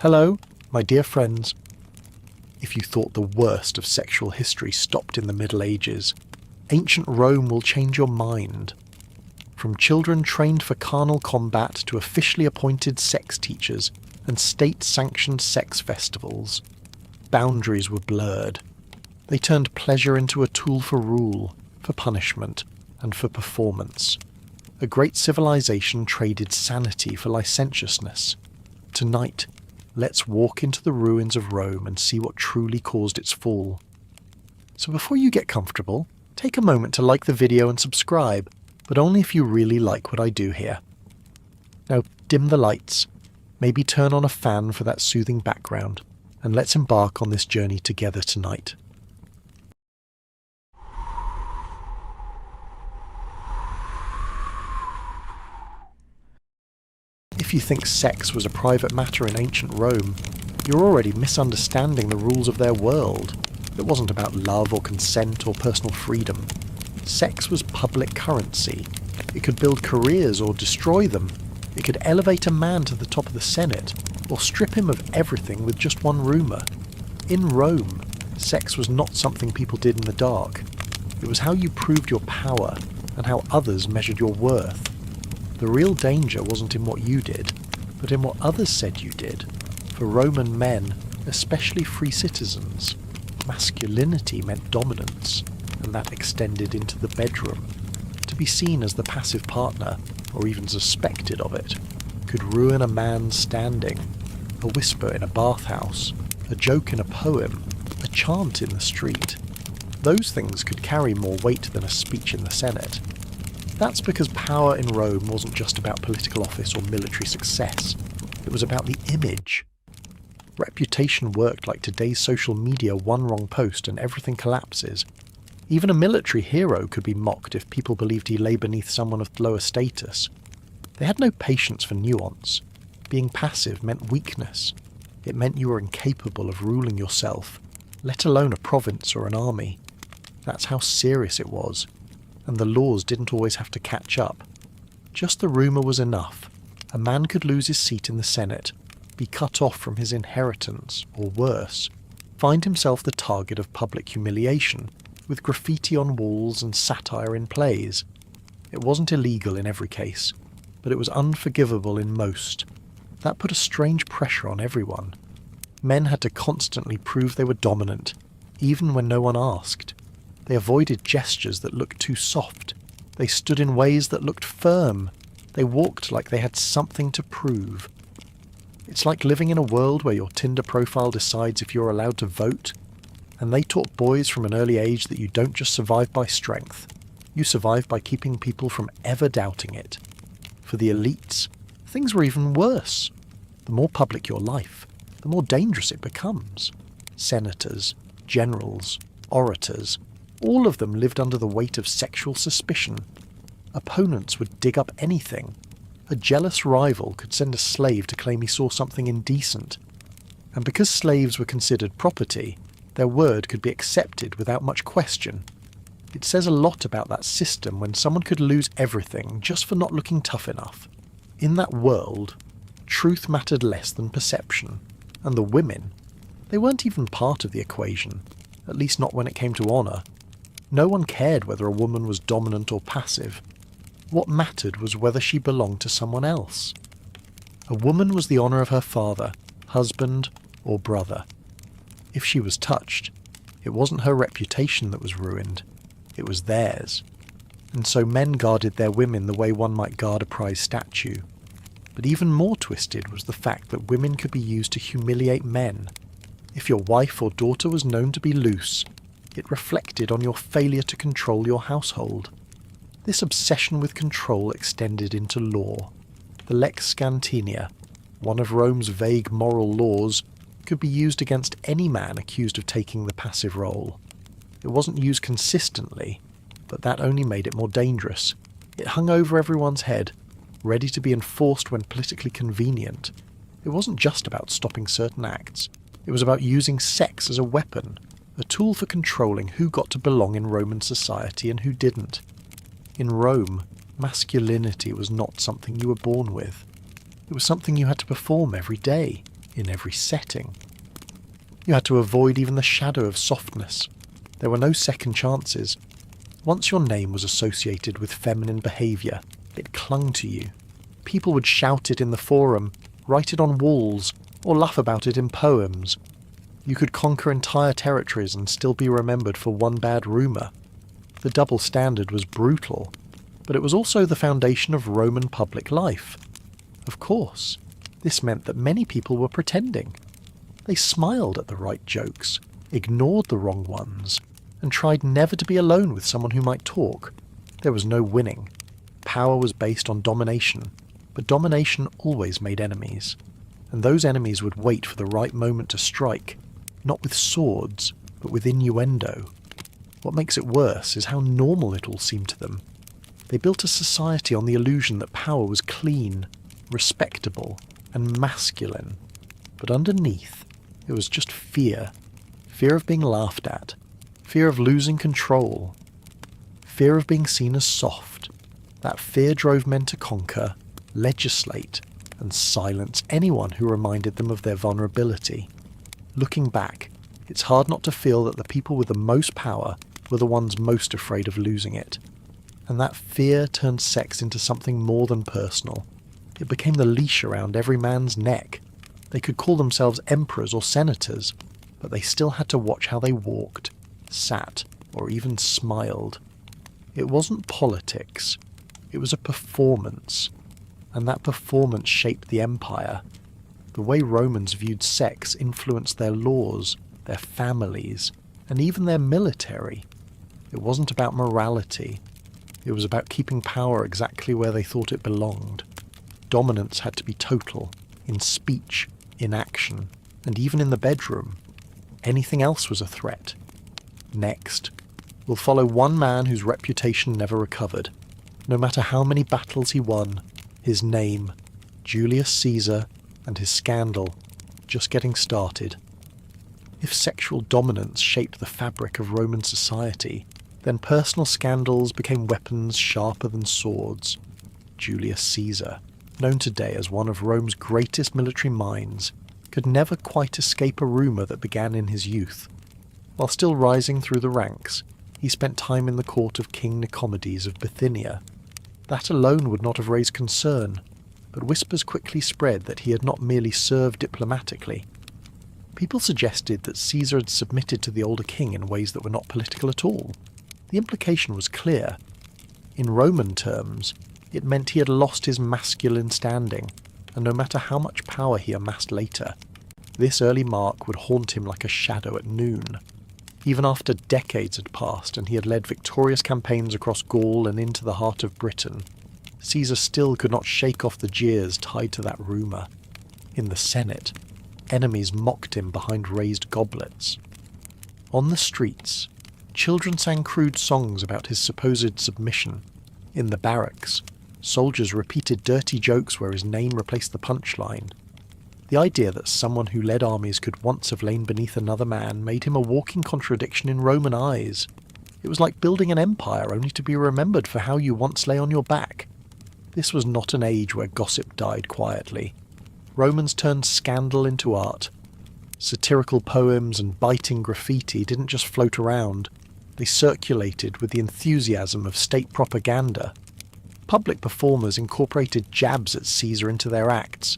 Hello, my dear friends. If you thought the worst of sexual history stopped in the Middle Ages, ancient Rome will change your mind. From children trained for carnal combat to officially appointed sex teachers and state-sanctioned sex festivals, boundaries were blurred. They turned pleasure into a tool for rule, for punishment, and for performance. A great civilization traded sanity for licentiousness. Tonight, let's walk into the ruins of Rome and see what truly caused its fall. So before you get comfortable, take a moment to like the video and subscribe, but only if you really like what I do here. Now dim the lights, maybe turn on a fan for that soothing background, and let's embark on this journey together tonight. If you think sex was a private matter in ancient Rome, you're already misunderstanding the rules of their world. It wasn't about love or consent or personal freedom. Sex was public currency. It could build careers or destroy them. It could elevate a man to the top of the Senate, or strip him of everything with just one rumour. In Rome, sex was not something people did in the dark. It was how you proved your power, and how others measured your worth. The real danger wasn't in what you did, but in what others said you did. For Roman men, especially free citizens, masculinity meant dominance, and that extended into the bedroom. To be seen as the passive partner, or even suspected of it, could ruin a man's standing. A whisper in a bathhouse, a joke in a poem, a chant in the street. Those things could carry more weight than a speech in the Senate. That's because power in Rome wasn't just about political office or military success. It was about the image. Reputation worked like today's social media: one wrong post and everything collapses. Even a military hero could be mocked if people believed he lay beneath someone of lower status. They had no patience for nuance. Being passive meant weakness. It meant you were incapable of ruling yourself, let alone a province or an army. That's how serious it was. And the laws didn't always have to catch up. Just the rumour was enough. A man could lose his seat in the Senate, be cut off from his inheritance, or worse, find himself the target of public humiliation, with graffiti on walls and satire in plays. It wasn't illegal in every case, but it was unforgivable in most. That put a strange pressure on everyone. Men had to constantly prove they were dominant, even when no one asked. They avoided gestures that looked too soft. They stood in ways that looked firm. They walked like they had something to prove. It's like living in a world where your Tinder profile decides if you're allowed to vote. And they taught boys from an early age that you don't just survive by strength. You survive by keeping people from ever doubting it. For the elites, things were even worse. The more public your life, the more dangerous it becomes. Senators, generals, orators, all of them lived under the weight of sexual suspicion. Opponents would dig up anything. A jealous rival could send a slave to claim he saw something indecent. And because slaves were considered property, their word could be accepted without much question. It says a lot about that system when someone could lose everything just for not looking tough enough. In that world, truth mattered less than perception. And the women, they weren't even part of the equation, at least not when it came to honour. No one cared whether a woman was dominant or passive. What mattered was whether she belonged to someone else. A woman was the honour of her father, husband, or brother. If she was touched, it wasn't her reputation that was ruined, it was theirs. And so men guarded their women the way one might guard a prized statue. But even more twisted was the fact that women could be used to humiliate men. If your wife or daughter was known to be loose, it reflected on your failure to control your household. This obsession with control extended into law. The lex scantinia, one of Rome's vague moral laws, could be used against any man accused of taking the passive role. It wasn't used consistently, but that only made it more dangerous. It hung over everyone's head, ready to be enforced when politically convenient. It wasn't just about stopping certain acts. It was about using sex as a weapon, a tool for controlling who got to belong in Roman society and who didn't. In Rome, masculinity was not something you were born with. It was something you had to perform every day, in every setting. You had to avoid even the shadow of softness. There were no second chances. Once your name was associated with feminine behaviour, it clung to you. People would shout it in the forum, write it on walls, or laugh about it in poems. You could conquer entire territories and still be remembered for one bad rumour. The double standard was brutal, but it was also the foundation of Roman public life. Of course, this meant that many people were pretending. They smiled at the right jokes, ignored the wrong ones, and tried never to be alone with someone who might talk. There was no winning. Power was based on domination, but domination always made enemies. And those enemies would wait for the right moment to strike, not with swords, but with innuendo. What makes it worse is how normal it all seemed to them. They built a society on the illusion that power was clean, respectable, and masculine. But underneath, it was just fear. Fear of being laughed at. Fear of losing control. Fear of being seen as soft. That fear drove men to conquer, legislate, and silence anyone who reminded them of their vulnerability. Looking back, it's hard not to feel that the people with the most power were the ones most afraid of losing it. And that fear turned sex into something more than personal. It became the leash around every man's neck. They could call themselves emperors or senators, but they still had to watch how they walked, sat, or even smiled. It wasn't politics. It was a performance. And that performance shaped the empire. The way Romans viewed sex influenced their laws, their families, and even their military. It wasn't about morality. It was about keeping power exactly where they thought it belonged. Dominance had to be total, in speech, in action, and even in the bedroom. Anything else was a threat. Next, we'll follow one man whose reputation never recovered. No matter how many battles he won, his name, Julius Caesar, and his scandal, just getting started. If sexual dominance shaped the fabric of Roman society, then personal scandals became weapons sharper than swords. Julius Caesar, known today as one of Rome's greatest military minds, could never quite escape a rumour that began in his youth. While still rising through the ranks, he spent time in the court of King Nicomedes of Bithynia. That alone would not have raised concern, but whispers quickly spread that he had not merely served diplomatically. People suggested that Caesar had submitted to the older king in ways that were not political at all. The implication was clear. In Roman terms, it meant he had lost his masculine standing, and no matter how much power he amassed later, this early mark would haunt him like a shadow at noon. Even after decades had passed and he had led victorious campaigns across Gaul and into the heart of Britain, Caesar still could not shake off the jeers tied to that rumour. In the Senate, enemies mocked him behind raised goblets. On the streets, children sang crude songs about his supposed submission. In the barracks, soldiers repeated dirty jokes where his name replaced the punchline. The idea that someone who led armies could once have lain beneath another man made him a walking contradiction in Roman eyes. It was like building an empire only to be remembered for how you once lay on your back. This was not an age where gossip died quietly. Romans turned scandal into art. Satirical poems and biting graffiti didn't just float around. They circulated with the enthusiasm of state propaganda. Public performers incorporated jabs at Caesar into their acts.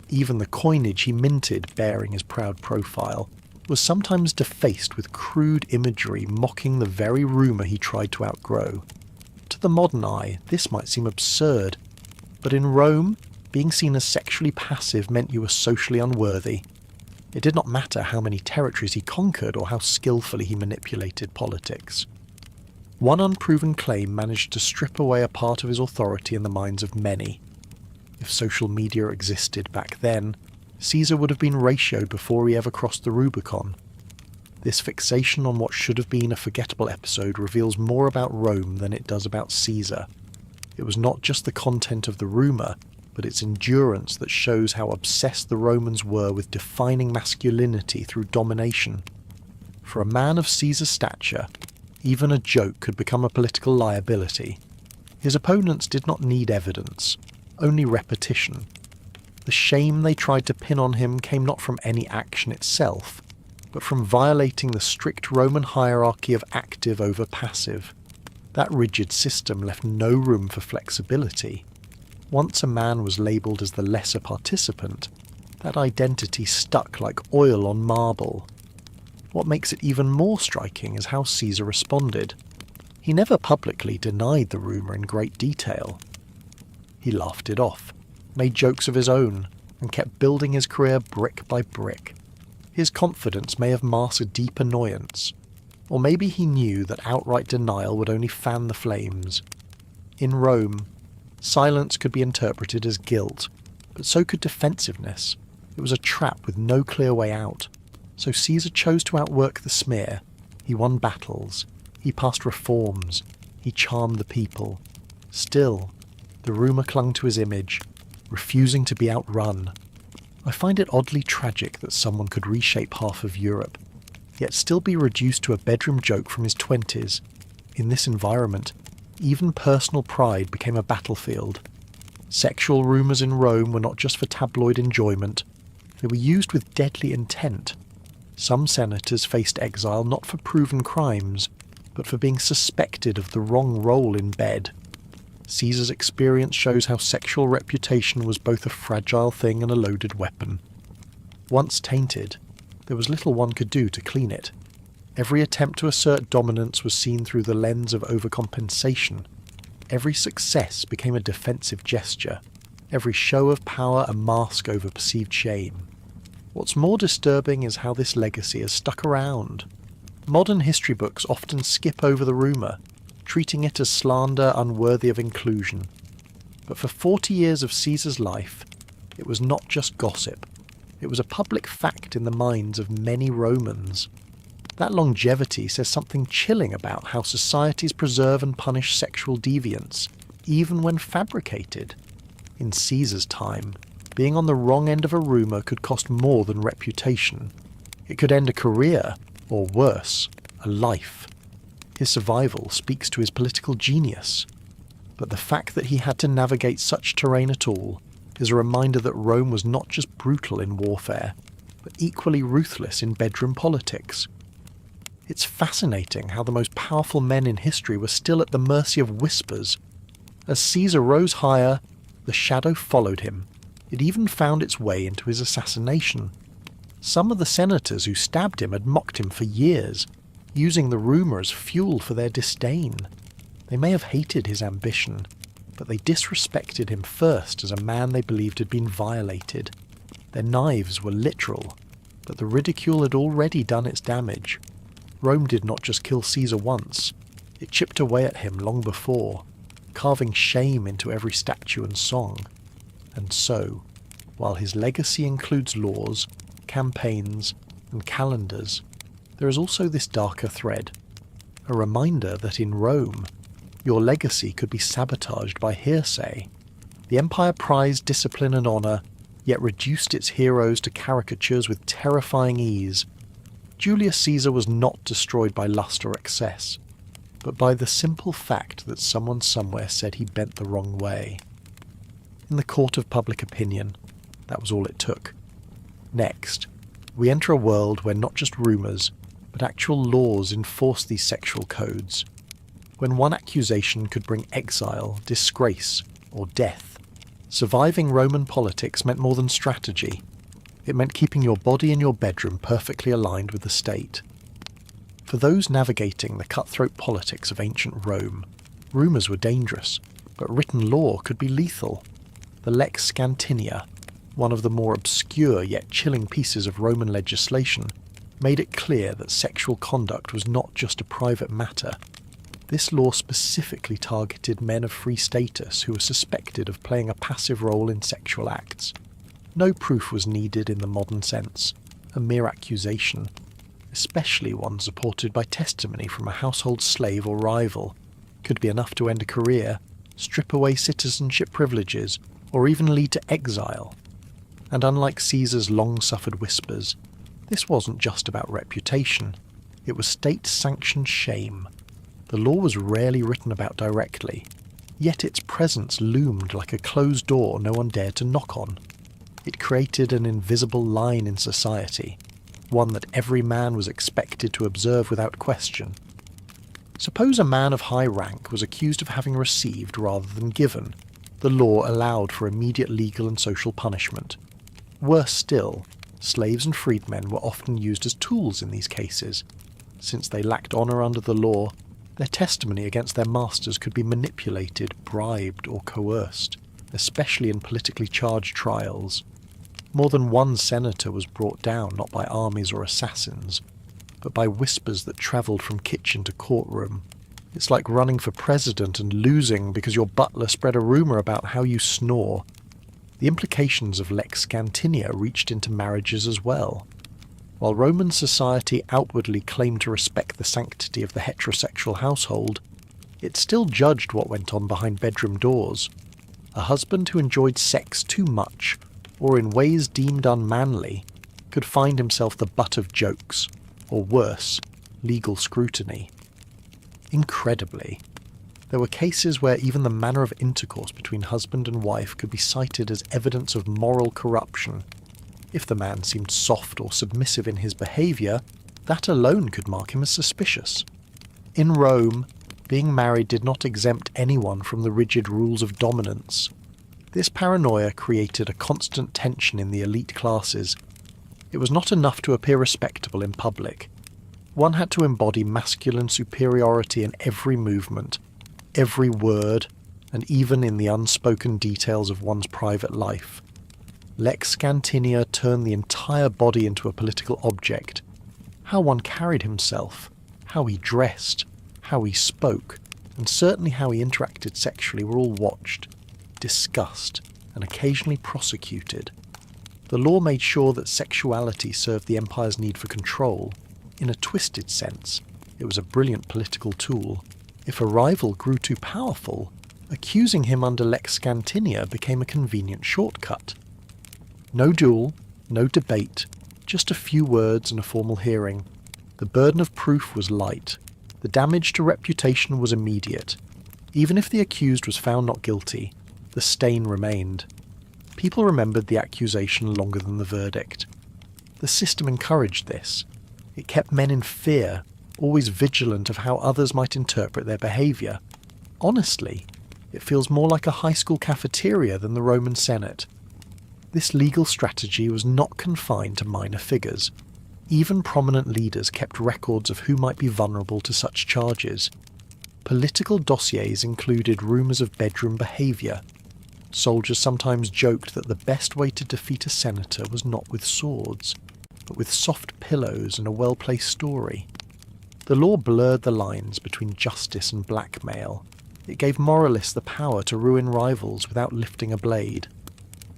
Even the coinage he minted, bearing his proud profile, was sometimes defaced with crude imagery mocking the very rumour he tried to outgrow. To the modern eye, this might seem absurd, but in Rome, being seen as sexually passive meant you were socially unworthy. It did not matter how many territories he conquered or how skillfully he manipulated politics. One unproven claim managed to strip away a part of his authority in the minds of many. If social media existed back then, Caesar would have been ratioed before he ever crossed the Rubicon. This fixation on what should have been a forgettable episode reveals more about Rome than it does about Caesar. It was not just the content of the rumour, but its endurance that shows how obsessed the Romans were with defining masculinity through domination. For a man of Caesar's stature, even a joke could become a political liability. His opponents did not need evidence, only repetition. The shame they tried to pin on him came not from any action itself, but from violating the strict Roman hierarchy of active over passive. That rigid system left no room for flexibility. Once a man was labelled as the lesser participant, that identity stuck like oil on marble. What makes it even more striking is how Caesar responded. He never publicly denied the rumour in great detail. He laughed it off, made jokes of his own, and kept building his career brick by brick. His confidence may have masked a deep annoyance, or maybe he knew that outright denial would only fan the flames. In Rome, silence could be interpreted as guilt, but so could defensiveness. It was a trap with no clear way out. So Caesar chose to outwork the smear. He won battles. He passed reforms. He charmed the people. Still, the rumour clung to his image, refusing to be outrun. I find it oddly tragic that someone could reshape half of Europe, yet still be reduced to a bedroom joke from his 20s. In this environment, even personal pride became a battlefield. Sexual rumours in Rome were not just for tabloid enjoyment. They were used with deadly intent. Some senators faced exile not for proven crimes, but for being suspected of the wrong role in bed. Caesar's experience shows how sexual reputation was both a fragile thing and a loaded weapon. Once tainted, there was little one could do to clean it. Every attempt to assert dominance was seen through the lens of overcompensation. Every success became a defensive gesture. Every show of power a mask over perceived shame. What's more disturbing is how this legacy has stuck around. Modern history books often skip over the rumour, treating it as slander unworthy of inclusion. But for 40 years of Caesar's life, it was not just gossip. It was a public fact in the minds of many Romans. That longevity says something chilling about how societies preserve and punish sexual deviance, even when fabricated. In Caesar's time, being on the wrong end of a rumour could cost more than reputation. It could end a career, or worse, a life. His survival speaks to his political genius. But the fact that he had to navigate such terrain at all is a reminder that Rome was not just brutal in warfare, but equally ruthless in bedroom politics. It's fascinating how the most powerful men in history were still at the mercy of whispers. As Caesar rose higher, the shadow followed him. It even found its way into his assassination. Some of the senators who stabbed him had mocked him for years, using the rumour as fuel for their disdain. They may have hated his ambition, but they disrespected him first as a man they believed had been violated. Their knives were literal, but the ridicule had already done its damage. Rome did not just kill Caesar once, it chipped away at him long before, carving shame into every statue and song. And so, while his legacy includes laws, campaigns, and calendars, there is also this darker thread, a reminder that in Rome, your legacy could be sabotaged by hearsay. The empire prized discipline and honour, yet reduced its heroes to caricatures with terrifying ease. Julius Caesar was not destroyed by lust or excess, but by the simple fact that someone somewhere said he bent the wrong way. In the court of public opinion, that was all it took. Next, we enter a world where not just rumours, but actual laws enforce these sexual codes. When one accusation could bring exile, disgrace, or death, surviving Roman politics meant more than strategy. It meant keeping your body in your bedroom perfectly aligned with the state. For those navigating the cutthroat politics of ancient Rome, rumours were dangerous, but written law could be lethal. The Lex Scantinia, one of the more obscure yet chilling pieces of Roman legislation, made it clear that sexual conduct was not just a private matter. This law specifically targeted men of free status who were suspected of playing a passive role in sexual acts. No proof was needed in the modern sense. A mere accusation, especially one supported by testimony from a household slave or rival, could be enough to end a career, strip away citizenship privileges, or even lead to exile. And unlike Caesar's long-suffered whispers, this wasn't just about reputation. It was state-sanctioned shame. The law was rarely written about directly, yet its presence loomed like a closed door no one dared to knock on. It created an invisible line in society, one that every man was expected to observe without question. Suppose a man of high rank was accused of having received rather than given. The law allowed for immediate legal and social punishment. Worse still, slaves and freedmen were often used as tools in these cases. Since they lacked honour under the law, their testimony against their masters could be manipulated, bribed, or coerced, especially in politically charged trials. More than one senator was brought down not by armies or assassins, but by whispers that travelled from kitchen to courtroom. It's like running for president and losing because your butler spread a rumour about how you snore. The implications of Lex Scantinia reached into marriages as well. While Roman society outwardly claimed to respect the sanctity of the heterosexual household, it still judged what went on behind bedroom doors. A husband who enjoyed sex too much, or in ways deemed unmanly, could find himself the butt of jokes, or worse, legal scrutiny. Incredibly, there were cases where even the manner of intercourse between husband and wife could be cited as evidence of moral corruption. If the man seemed soft or submissive in his behaviour, that alone could mark him as suspicious. In Rome, being married did not exempt anyone from the rigid rules of dominance. This paranoia created a constant tension in the elite classes. It was not enough to appear respectable in public. One had to embody masculine superiority in every movement, every word, and even in the unspoken details of one's private life. Lex Scantinia turned the entire body into a political object. How one carried himself, how he dressed, how he spoke, and certainly how he interacted sexually were all watched, discussed, and occasionally prosecuted. The law made sure that sexuality served the empire's need for control. In a twisted sense, it was a brilliant political tool. If a rival grew too powerful, accusing him under Lex Scantinia became a convenient shortcut. No duel, no debate, just a few words and a formal hearing. The burden of proof was light. The damage to reputation was immediate. Even if the accused was found not guilty, the stain remained. People remembered the accusation longer than the verdict. The system encouraged this. It kept men in fear, always vigilant of how others might interpret their behaviour. Honestly, it feels more like a high school cafeteria than the Roman Senate. This legal strategy was not confined to minor figures. Even prominent leaders kept records of who might be vulnerable to such charges. Political dossiers included rumours of bedroom behaviour. Soldiers sometimes joked that the best way to defeat a senator was not with swords, but with soft pillows and a well-placed story. The law blurred the lines between justice and blackmail. It gave moralists the power to ruin rivals without lifting a blade.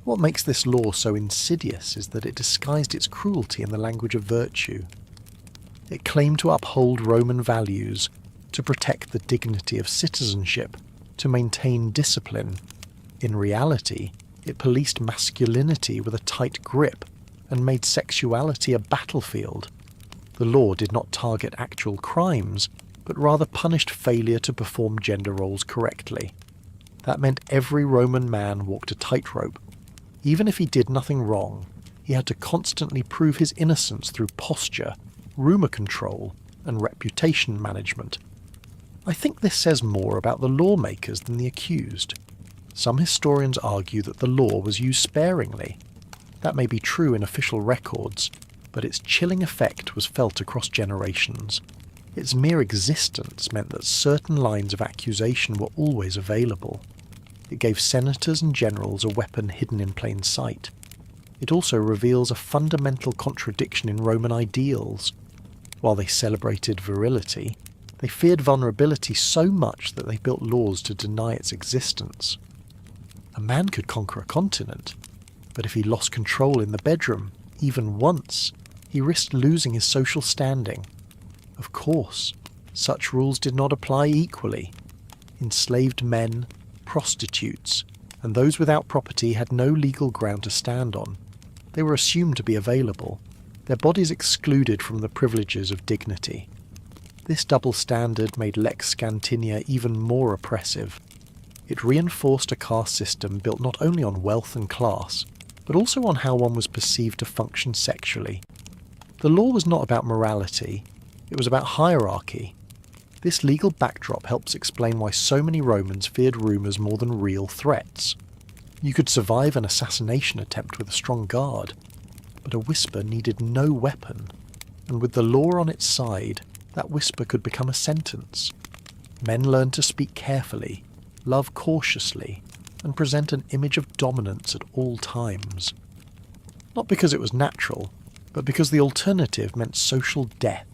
What makes this law so insidious is that it disguised its cruelty in the language of virtue. It claimed to uphold Roman values, to protect the dignity of citizenship, to maintain discipline. In reality, it policed masculinity with a tight grip and made sexuality a battlefield. The law did not target actual crimes, but rather punished failure to perform gender roles correctly. That meant every Roman man walked a tightrope. Even if he did nothing wrong, he had to constantly prove his innocence through posture, rumour control, and reputation management. I think this says more about the lawmakers than the accused. Some historians argue that the law was used sparingly. That may be true in official records, but its chilling effect was felt across generations. Its mere existence meant that certain lines of accusation were always available. It gave senators and generals a weapon hidden in plain sight. It also reveals a fundamental contradiction in Roman ideals. While they celebrated virility, they feared vulnerability so much that they built laws to deny its existence. A man could conquer a continent, but if he lost control in the bedroom, even once, he risked losing his social standing. Of course, such rules did not apply equally. Enslaved men, prostitutes, and those without property had no legal ground to stand on. They were assumed to be available, their bodies excluded from the privileges of dignity. This double standard made Lex Scantinia even more oppressive. It reinforced a caste system built not only on wealth and class, but also on how one was perceived to function sexually. The law was not about morality, it was about hierarchy. This legal backdrop helps explain why so many Romans feared rumours more than real threats. You could survive an assassination attempt with a strong guard, but a whisper needed no weapon, and with the law on its side, that whisper could become a sentence. Men learned to speak carefully, love cautiously, and present an image of dominance at all times. Not because it was natural, but because the alternative meant social death.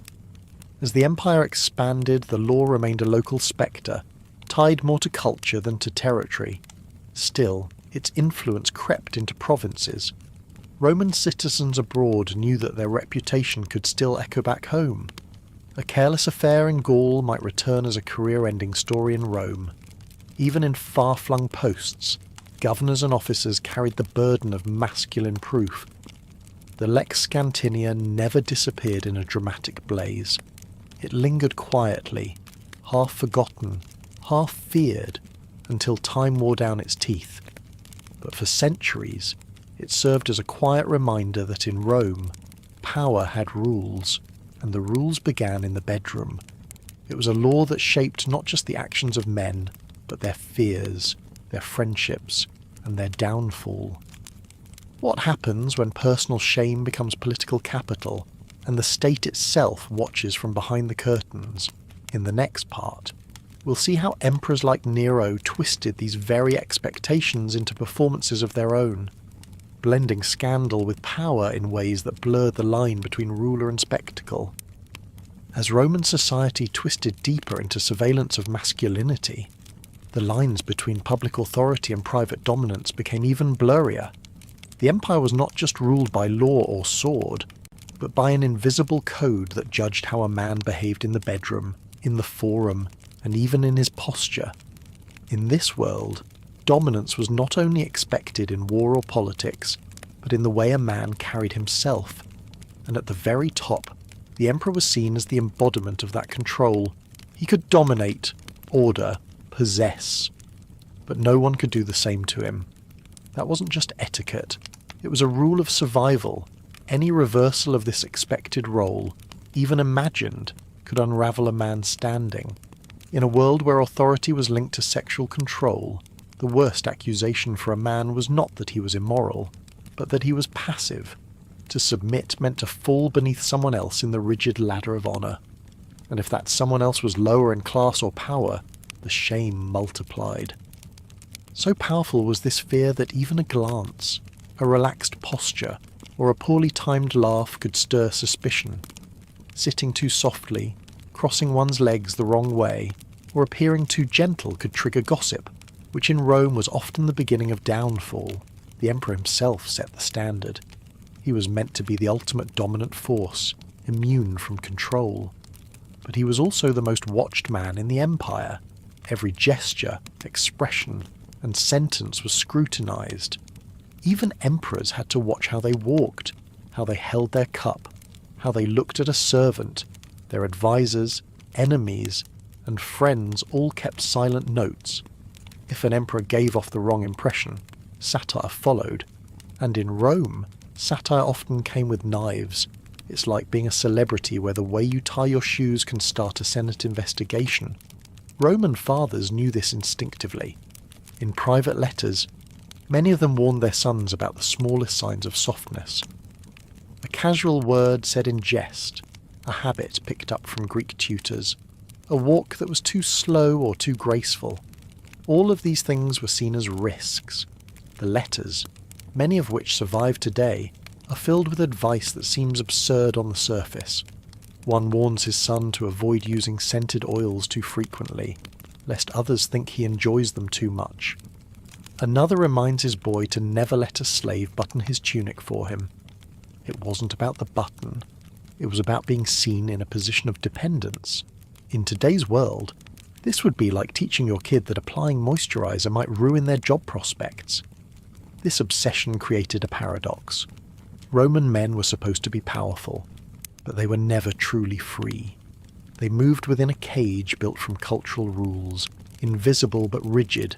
As the empire expanded, the law remained a local spectre, tied more to culture than to territory. Still, its influence crept into provinces. Roman citizens abroad knew that their reputation could still echo back home. A careless affair in Gaul might return as a career-ending story in Rome. Even in far-flung posts, governors and officers carried the burden of masculine proof. The Lex Scantinia never disappeared in a dramatic blaze. It lingered quietly, half forgotten, half feared, until time wore down its teeth. But for centuries, it served as a quiet reminder that in Rome, power had rules, and the rules began in the bedroom. It was a law that shaped not just the actions of men, but their fears, their friendships, and their downfall. What happens when personal shame becomes political capital, and the state itself watches from behind the curtains? In the next part, we'll see how emperors like Nero twisted these very expectations into performances of their own, blending scandal with power in ways that blurred the line between ruler and spectacle. As Roman society twisted deeper into surveillance of masculinity, the lines between public authority and private dominance became even blurrier. The empire was not just ruled by law or sword, but by an invisible code that judged how a man behaved in the bedroom, in the forum, and even in his posture. In this world, dominance was not only expected in war or politics, but in the way a man carried himself. And at the very top, the emperor was seen as the embodiment of that control. He could dominate, order, possess. But no one could do the same to him. That wasn't just etiquette. It was a rule of survival. Any reversal of this expected role, even imagined, could unravel a man's standing. In a world where authority was linked to sexual control, the worst accusation for a man was not that he was immoral, but that he was passive. To submit meant to fall beneath someone else in the rigid ladder of honour. And if that someone else was lower in class or power, the shame multiplied. So powerful was this fear that even a glance, a relaxed posture, or a poorly timed laugh could stir suspicion. Sitting too softly, crossing one's legs the wrong way, or appearing too gentle could trigger gossip, which in Rome was often the beginning of downfall. The emperor himself set the standard. He was meant to be the ultimate dominant force, immune from control. But he was also the most watched man in the empire. Every gesture, expression, and sentence was scrutinized. Even emperors had to watch how they walked, how they held their cup, how they looked at a servant. Their advisors, enemies, and friends all kept silent notes. If an emperor gave off the wrong impression, satire followed. And in Rome, satire often came with knives. It's like being a celebrity where the way you tie your shoes can start a Senate investigation. Roman fathers knew this instinctively. In private letters, many of them warned their sons about the smallest signs of softness. A casual word said in jest, a habit picked up from Greek tutors, a walk that was too slow or too graceful. All of these things were seen as risks. The letters, many of which survive today, are filled with advice that seems absurd on the surface. One warns his son to avoid using scented oils too frequently, lest others think he enjoys them too much. Another reminds his boy to never let a slave button his tunic for him. It wasn't about the button. It was about being seen in a position of dependence. In today's world, this would be like teaching your kid that applying moisturizer might ruin their job prospects. This obsession created a paradox. Roman men were supposed to be powerful, but they were never truly free. They moved within a cage built from cultural rules, invisible but rigid.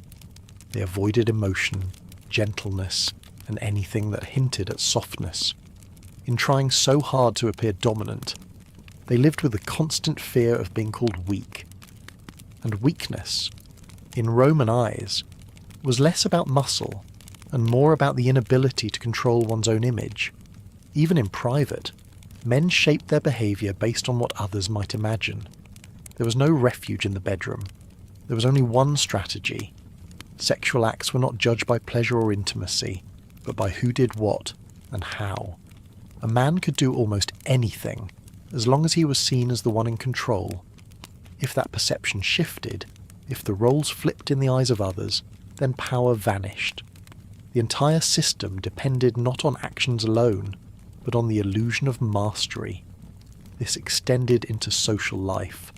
They avoided emotion, gentleness, and anything that hinted at softness. In trying so hard to appear dominant, they lived with the constant fear of being called weak. And weakness, in Roman eyes, was less about muscle and more about the inability to control one's own image. Even in private, men shaped their behaviour based on what others might imagine. There was no refuge in the bedroom. There was only one strategy. Sexual acts were not judged by pleasure or intimacy, but by who did what and how. A man could do almost anything, as long as he was seen as the one in control. If that perception shifted, if the roles flipped in the eyes of others, then power vanished. The entire system depended not on actions alone, but on the illusion of mastery. This extended into social life.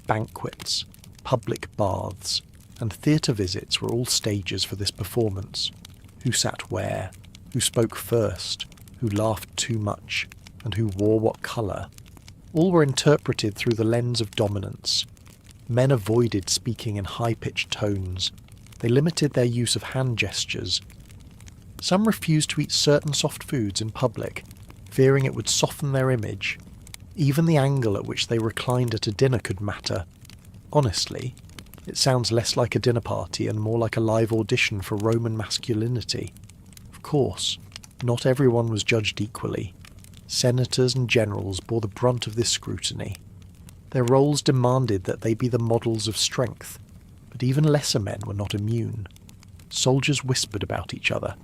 Banquets, public baths, and theatre visits were all stages for this performance. Who sat where, who spoke first, who laughed too much, and who wore what colour. All were interpreted through the lens of dominance. Men avoided speaking in high-pitched tones. They limited their use of hand gestures. Some refused to eat certain soft foods in public, fearing it would soften their image. Even the angle at which they reclined at a dinner could matter. Honestly, it sounds less like a dinner party and more like a live audition for Roman masculinity. Of course, not everyone was judged equally. Senators and generals bore the brunt of this scrutiny. Their roles demanded that they be the models of strength, but even lesser men were not immune. Soldiers whispered about each other.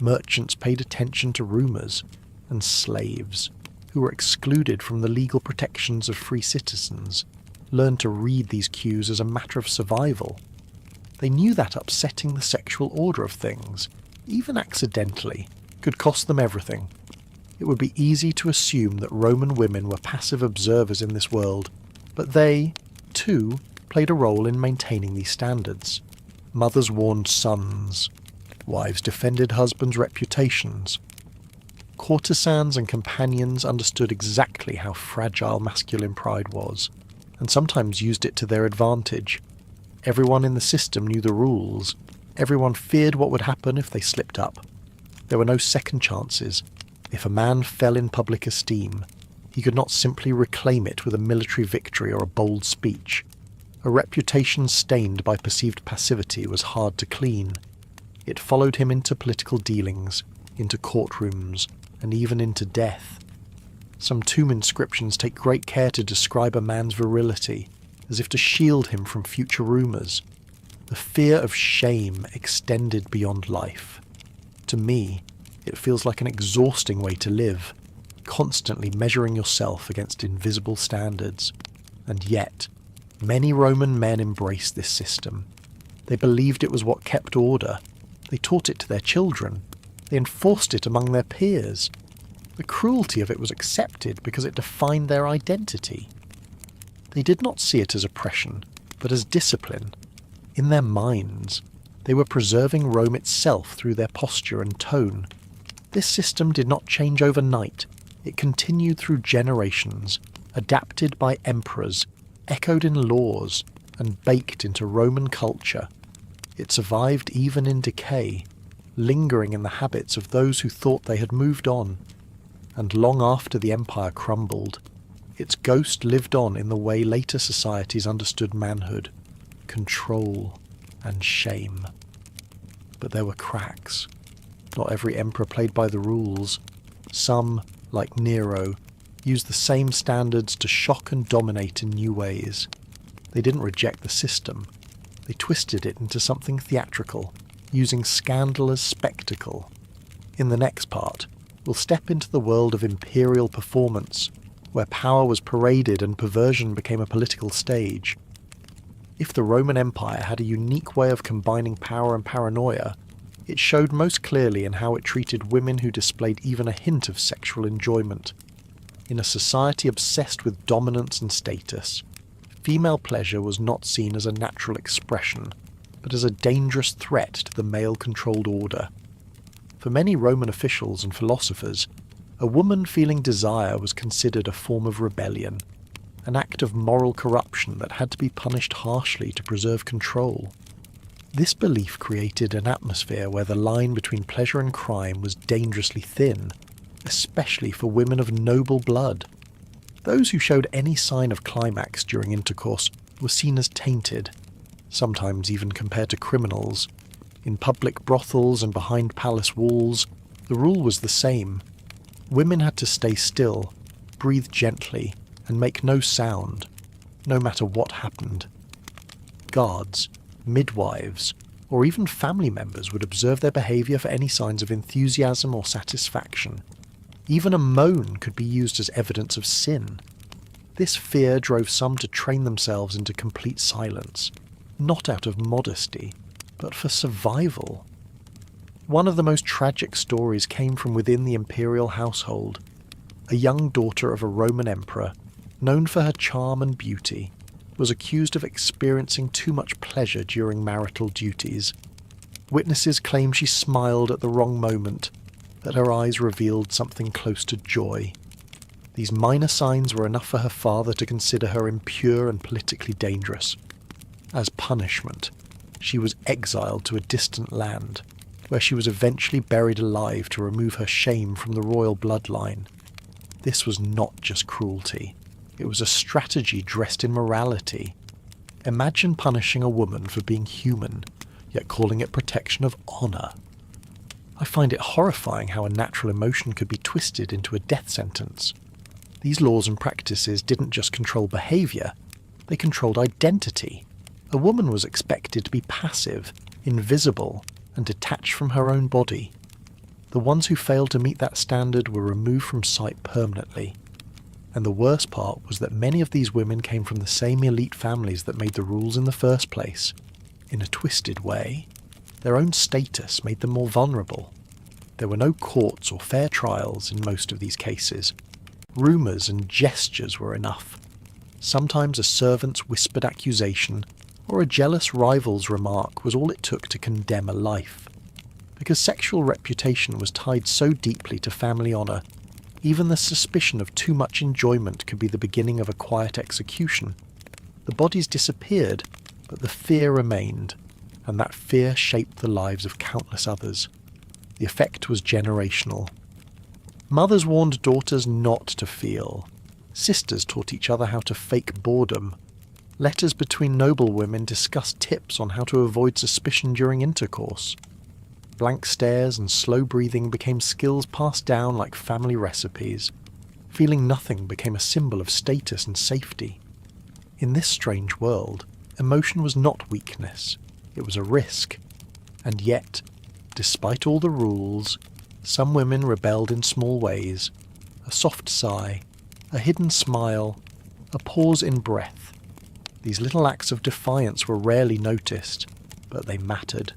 Merchants paid attention to rumours, and slaves, who were excluded from the legal protections of free citizens, learned to read these cues as a matter of survival. They knew that upsetting the sexual order of things, even accidentally, could cost them everything. It would be easy to assume that Roman women were passive observers in this world, but they, too, played a role in maintaining these standards. Mothers warned sons. Wives defended husbands' reputations. Courtesans and companions understood exactly how fragile masculine pride was, and sometimes used it to their advantage. Everyone in the system knew the rules. Everyone feared what would happen if they slipped up. There were no second chances. If a man fell in public esteem, he could not simply reclaim it with a military victory or a bold speech. A reputation stained by perceived passivity was hard to clean. It followed him into political dealings, into courtrooms, and even into death. Some tomb inscriptions take great care to describe a man's virility, as if to shield him from future rumours. The fear of shame extended beyond life. To me, it feels like an exhausting way to live, constantly measuring yourself against invisible standards. And yet, many Roman men embraced this system. They believed it was what kept order. They taught it to their children. They enforced it among their peers. The cruelty of it was accepted because it defined their identity. They did not see it as oppression, but as discipline. In their minds, they were preserving Rome itself through their posture and tone. This system did not change overnight. It continued through generations, adapted by emperors, echoed in laws, and baked into Roman culture. It survived even in decay, lingering in the habits of those who thought they had moved on. And long after the empire crumbled, its ghost lived on in the way later societies understood manhood, control, and shame. But there were cracks. Not every emperor played by the rules. Some, like Nero, used the same standards to shock and dominate in new ways. They didn't reject the system. They twisted it into something theatrical, using scandal as spectacle. In the next part, we'll step into the world of imperial performance, where power was paraded and perversion became a political stage. If the Roman Empire had a unique way of combining power and paranoia, it showed most clearly in how it treated women who displayed even a hint of sexual enjoyment. In a society obsessed with dominance and status, female pleasure was not seen as a natural expression, but as a dangerous threat to the male-controlled order. For many Roman officials and philosophers, a woman feeling desire was considered a form of rebellion, an act of moral corruption that had to be punished harshly to preserve control. This belief created an atmosphere where the line between pleasure and crime was dangerously thin, especially for women of noble blood. Those who showed any sign of climax during intercourse were seen as tainted, sometimes even compared to criminals. In public brothels and behind palace walls, the rule was the same. Women had to stay still, breathe gently, and make no sound, no matter what happened. Guards, midwives, or even family members would observe their behaviour for any signs of enthusiasm or satisfaction. Even a moan could be used as evidence of sin. This fear drove some to train themselves into complete silence, not out of modesty, but for survival. One of the most tragic stories came from within the imperial household. A young daughter of a Roman emperor, known for her charm and beauty, was accused of experiencing too much pleasure during marital duties. Witnesses claim she smiled at the wrong moment, that her eyes revealed something close to joy. These minor signs were enough for her father to consider her impure and politically dangerous. As punishment, she was exiled to a distant land, where she was eventually buried alive to remove her shame from the royal bloodline. This was not just cruelty. It was a strategy dressed in morality. Imagine punishing a woman for being human, yet calling it protection of honour. I find it horrifying how a natural emotion could be twisted into a death sentence. These laws and practices didn't just control behaviour, they controlled identity. A woman was expected to be passive, invisible, and detached from her own body. The ones who failed to meet that standard were removed from sight permanently. And the worst part was that many of these women came from the same elite families that made the rules in the first place. In a twisted way, their own status made them more vulnerable. There were no courts or fair trials in most of these cases. Rumours and gestures were enough. Sometimes a servant's whispered accusation or a jealous rival's remark was all it took to condemn a life. Because sexual reputation was tied so deeply to family honour, even the suspicion of too much enjoyment could be the beginning of a quiet execution. The bodies disappeared, but the fear remained, and that fear shaped the lives of countless others. The effect was generational. Mothers warned daughters not to feel. Sisters taught each other how to fake boredom. Letters between noble women discussed tips on how to avoid suspicion during intercourse. Blank stares and slow breathing became skills passed down like family recipes. Feeling nothing became a symbol of status and safety. In this strange world, emotion was not weakness, it was a risk. And yet, despite all the rules, some women rebelled in small ways. A soft sigh, a hidden smile, a pause in breath. These little acts of defiance were rarely noticed, but they mattered.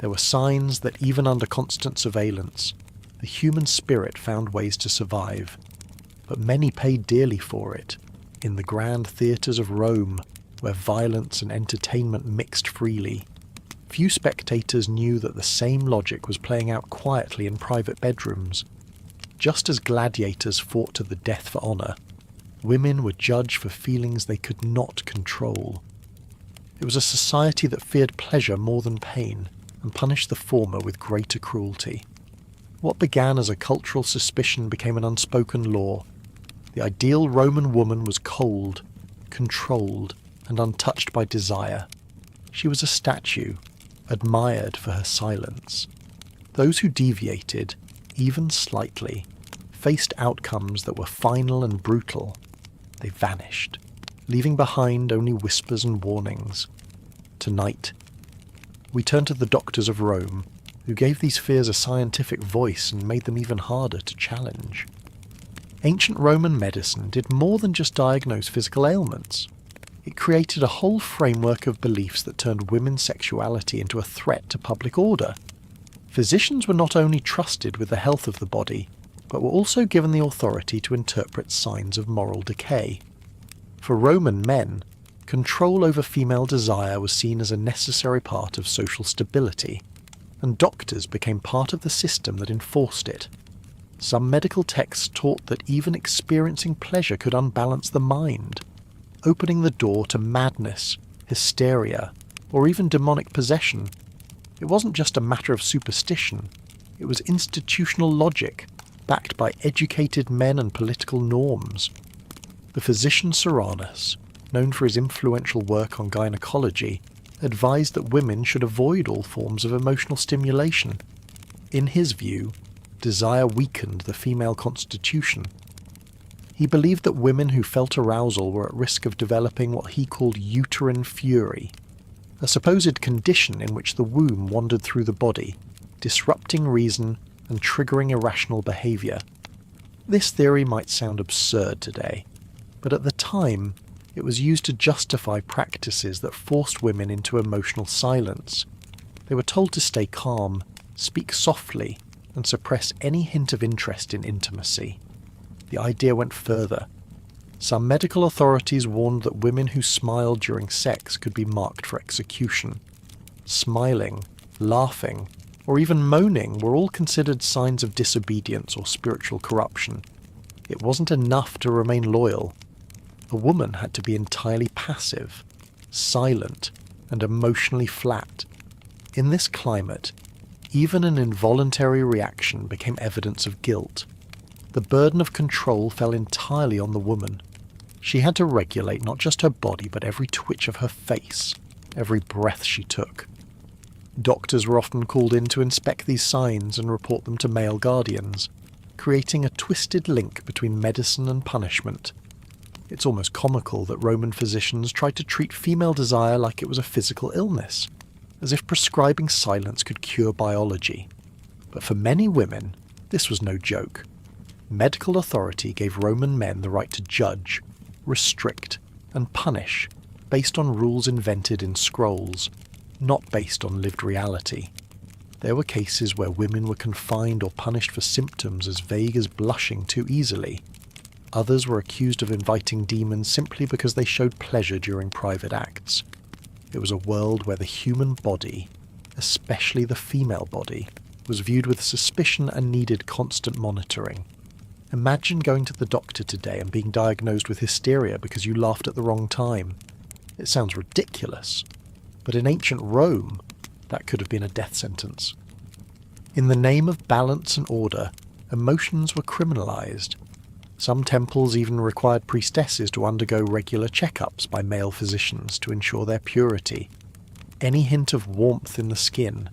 There were signs that even under constant surveillance, the human spirit found ways to survive. But many paid dearly for it, in the grand theatres of Rome, where violence and entertainment mixed freely. Few spectators knew that the same logic was playing out quietly in private bedrooms. Just as gladiators fought to the death for honour, women were judged for feelings they could not control. It was a society that feared pleasure more than pain, and punished the former with greater cruelty. What began as a cultural suspicion became an unspoken law. The ideal Roman woman was cold, controlled, and untouched by desire. She was a statue, admired for her silence. Those who deviated, even slightly, faced outcomes that were final and brutal. They vanished, leaving behind only whispers and warnings. Tonight, we turn to the doctors of Rome, who gave these fears a scientific voice and made them even harder to challenge. Ancient Roman medicine did more than just diagnose physical ailments. It created a whole framework of beliefs that turned women's sexuality into a threat to public order. Physicians were not only trusted with the health of the body, but were also given the authority to interpret signs of moral decay. For Roman men, control over female desire was seen as a necessary part of social stability, and doctors became part of the system that enforced it. Some medical texts taught that even experiencing pleasure could unbalance the mind, opening the door to madness, hysteria, or even demonic possession. It wasn't just a matter of superstition, it was institutional logic, backed by educated men and political norms. The physician Serranus, known for his influential work on gynecology, advised that women should avoid all forms of emotional stimulation. In his view, desire weakened the female constitution. He believed that women who felt arousal were at risk of developing what he called uterine fury, a supposed condition in which the womb wandered through the body, disrupting reason and triggering irrational behaviour. This theory might sound absurd today, but at the time it was used to justify practices that forced women into emotional silence. They were told to stay calm, speak softly, and suppress any hint of interest in intimacy. The idea went further. Some medical authorities warned that women who smiled during sex could be marked for execution. Smiling, laughing, or even moaning were all considered signs of disobedience or spiritual corruption. It wasn't enough to remain loyal. A woman had to be entirely passive, silent, and emotionally flat. In this climate, even an involuntary reaction became evidence of guilt. The burden of control fell entirely on the woman. She had to regulate not just her body, but every twitch of her face, every breath she took. Doctors were often called in to inspect these signs and report them to male guardians, creating a twisted link between medicine and punishment. It's almost comical that Roman physicians tried to treat female desire like it was a physical illness, as if prescribing silence could cure biology. But for many women, this was no joke. Medical authority gave Roman men the right to judge, restrict, and punish based on rules invented in scrolls, not based on lived reality. There were cases where women were confined or punished for symptoms as vague as blushing too easily. Others were accused of inviting demons simply because they showed pleasure during private acts. It was a world where the human body, especially the female body, was viewed with suspicion and needed constant monitoring. Imagine going to the doctor today and being diagnosed with hysteria because you laughed at the wrong time. It sounds ridiculous, but in ancient Rome, that could have been a death sentence. In the name of balance and order, emotions were criminalized. Some temples even required priestesses to undergo regular checkups by male physicians to ensure their purity. Any hint of warmth in the skin,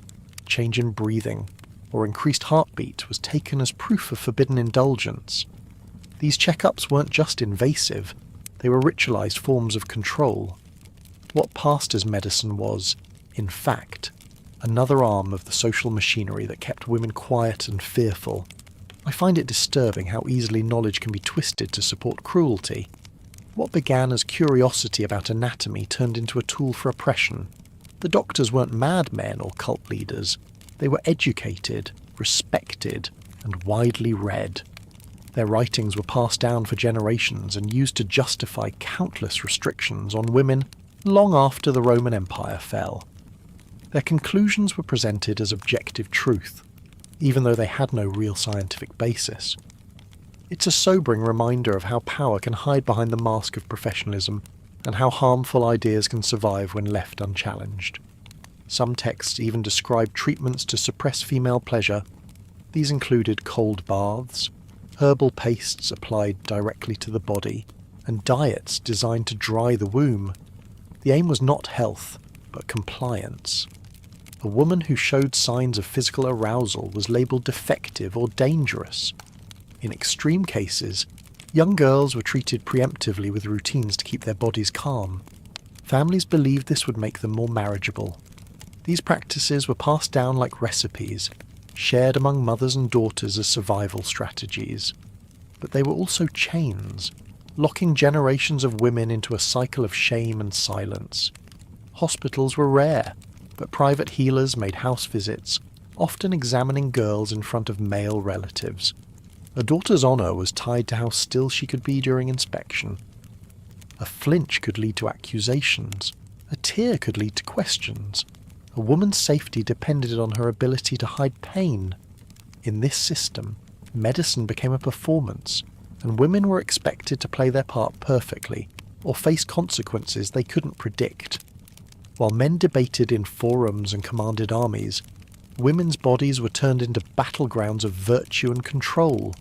change in breathing, or increased heartbeat was taken as proof of forbidden indulgence. These checkups weren't just invasive, they were ritualized forms of control. What passed as medicine was, in fact, another arm of the social machinery that kept women quiet and fearful. I find it disturbing how easily knowledge can be twisted to support cruelty. What began as curiosity about anatomy turned into a tool for oppression. The doctors weren't madmen or cult leaders. They were educated, respected, and widely read. Their writings were passed down for generations and used to justify countless restrictions on women long after the Roman Empire fell. Their conclusions were presented as objective truth, even though they had no real scientific basis. It's a sobering reminder of how power can hide behind the mask of professionalism, and how harmful ideas can survive when left unchallenged. Some texts even describe treatments to suppress female pleasure. These included cold baths, herbal pastes applied directly to the body, and diets designed to dry the womb. The aim was not health, but compliance. A woman who showed signs of physical arousal was labelled defective or dangerous. In extreme cases, young girls were treated preemptively with routines to keep their bodies calm. Families believed this would make them more marriageable. These practices were passed down like recipes, shared among mothers and daughters as survival strategies. But they were also chains, locking generations of women into a cycle of shame and silence. Hospitals were rare, but private healers made house visits, often examining girls in front of male relatives. A daughter's honour was tied to how still she could be during inspection. A flinch could lead to accusations. A tear could lead to questions. A woman's safety depended on her ability to hide pain. In this system, medicine became a performance, and women were expected to play their part perfectly, or face consequences they couldn't predict. While men debated in forums and commanded armies, women's bodies were turned into battlegrounds of virtue and control.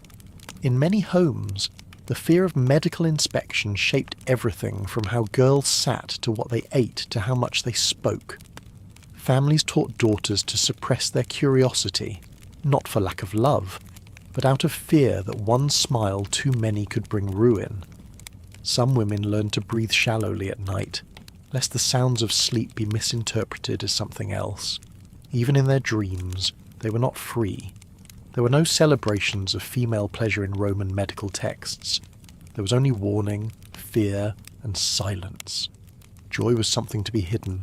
In many homes, the fear of medical inspection shaped everything from how girls sat to what they ate to how much they spoke. Families taught daughters to suppress their curiosity, not for lack of love, but out of fear that one smile too many could bring ruin. Some women learned to breathe shallowly at night, lest the sounds of sleep be misinterpreted as something else. Even in their dreams, they were not free. There were no celebrations of female pleasure in Roman medical texts. There was only warning, fear, and silence. Joy was something to be hidden,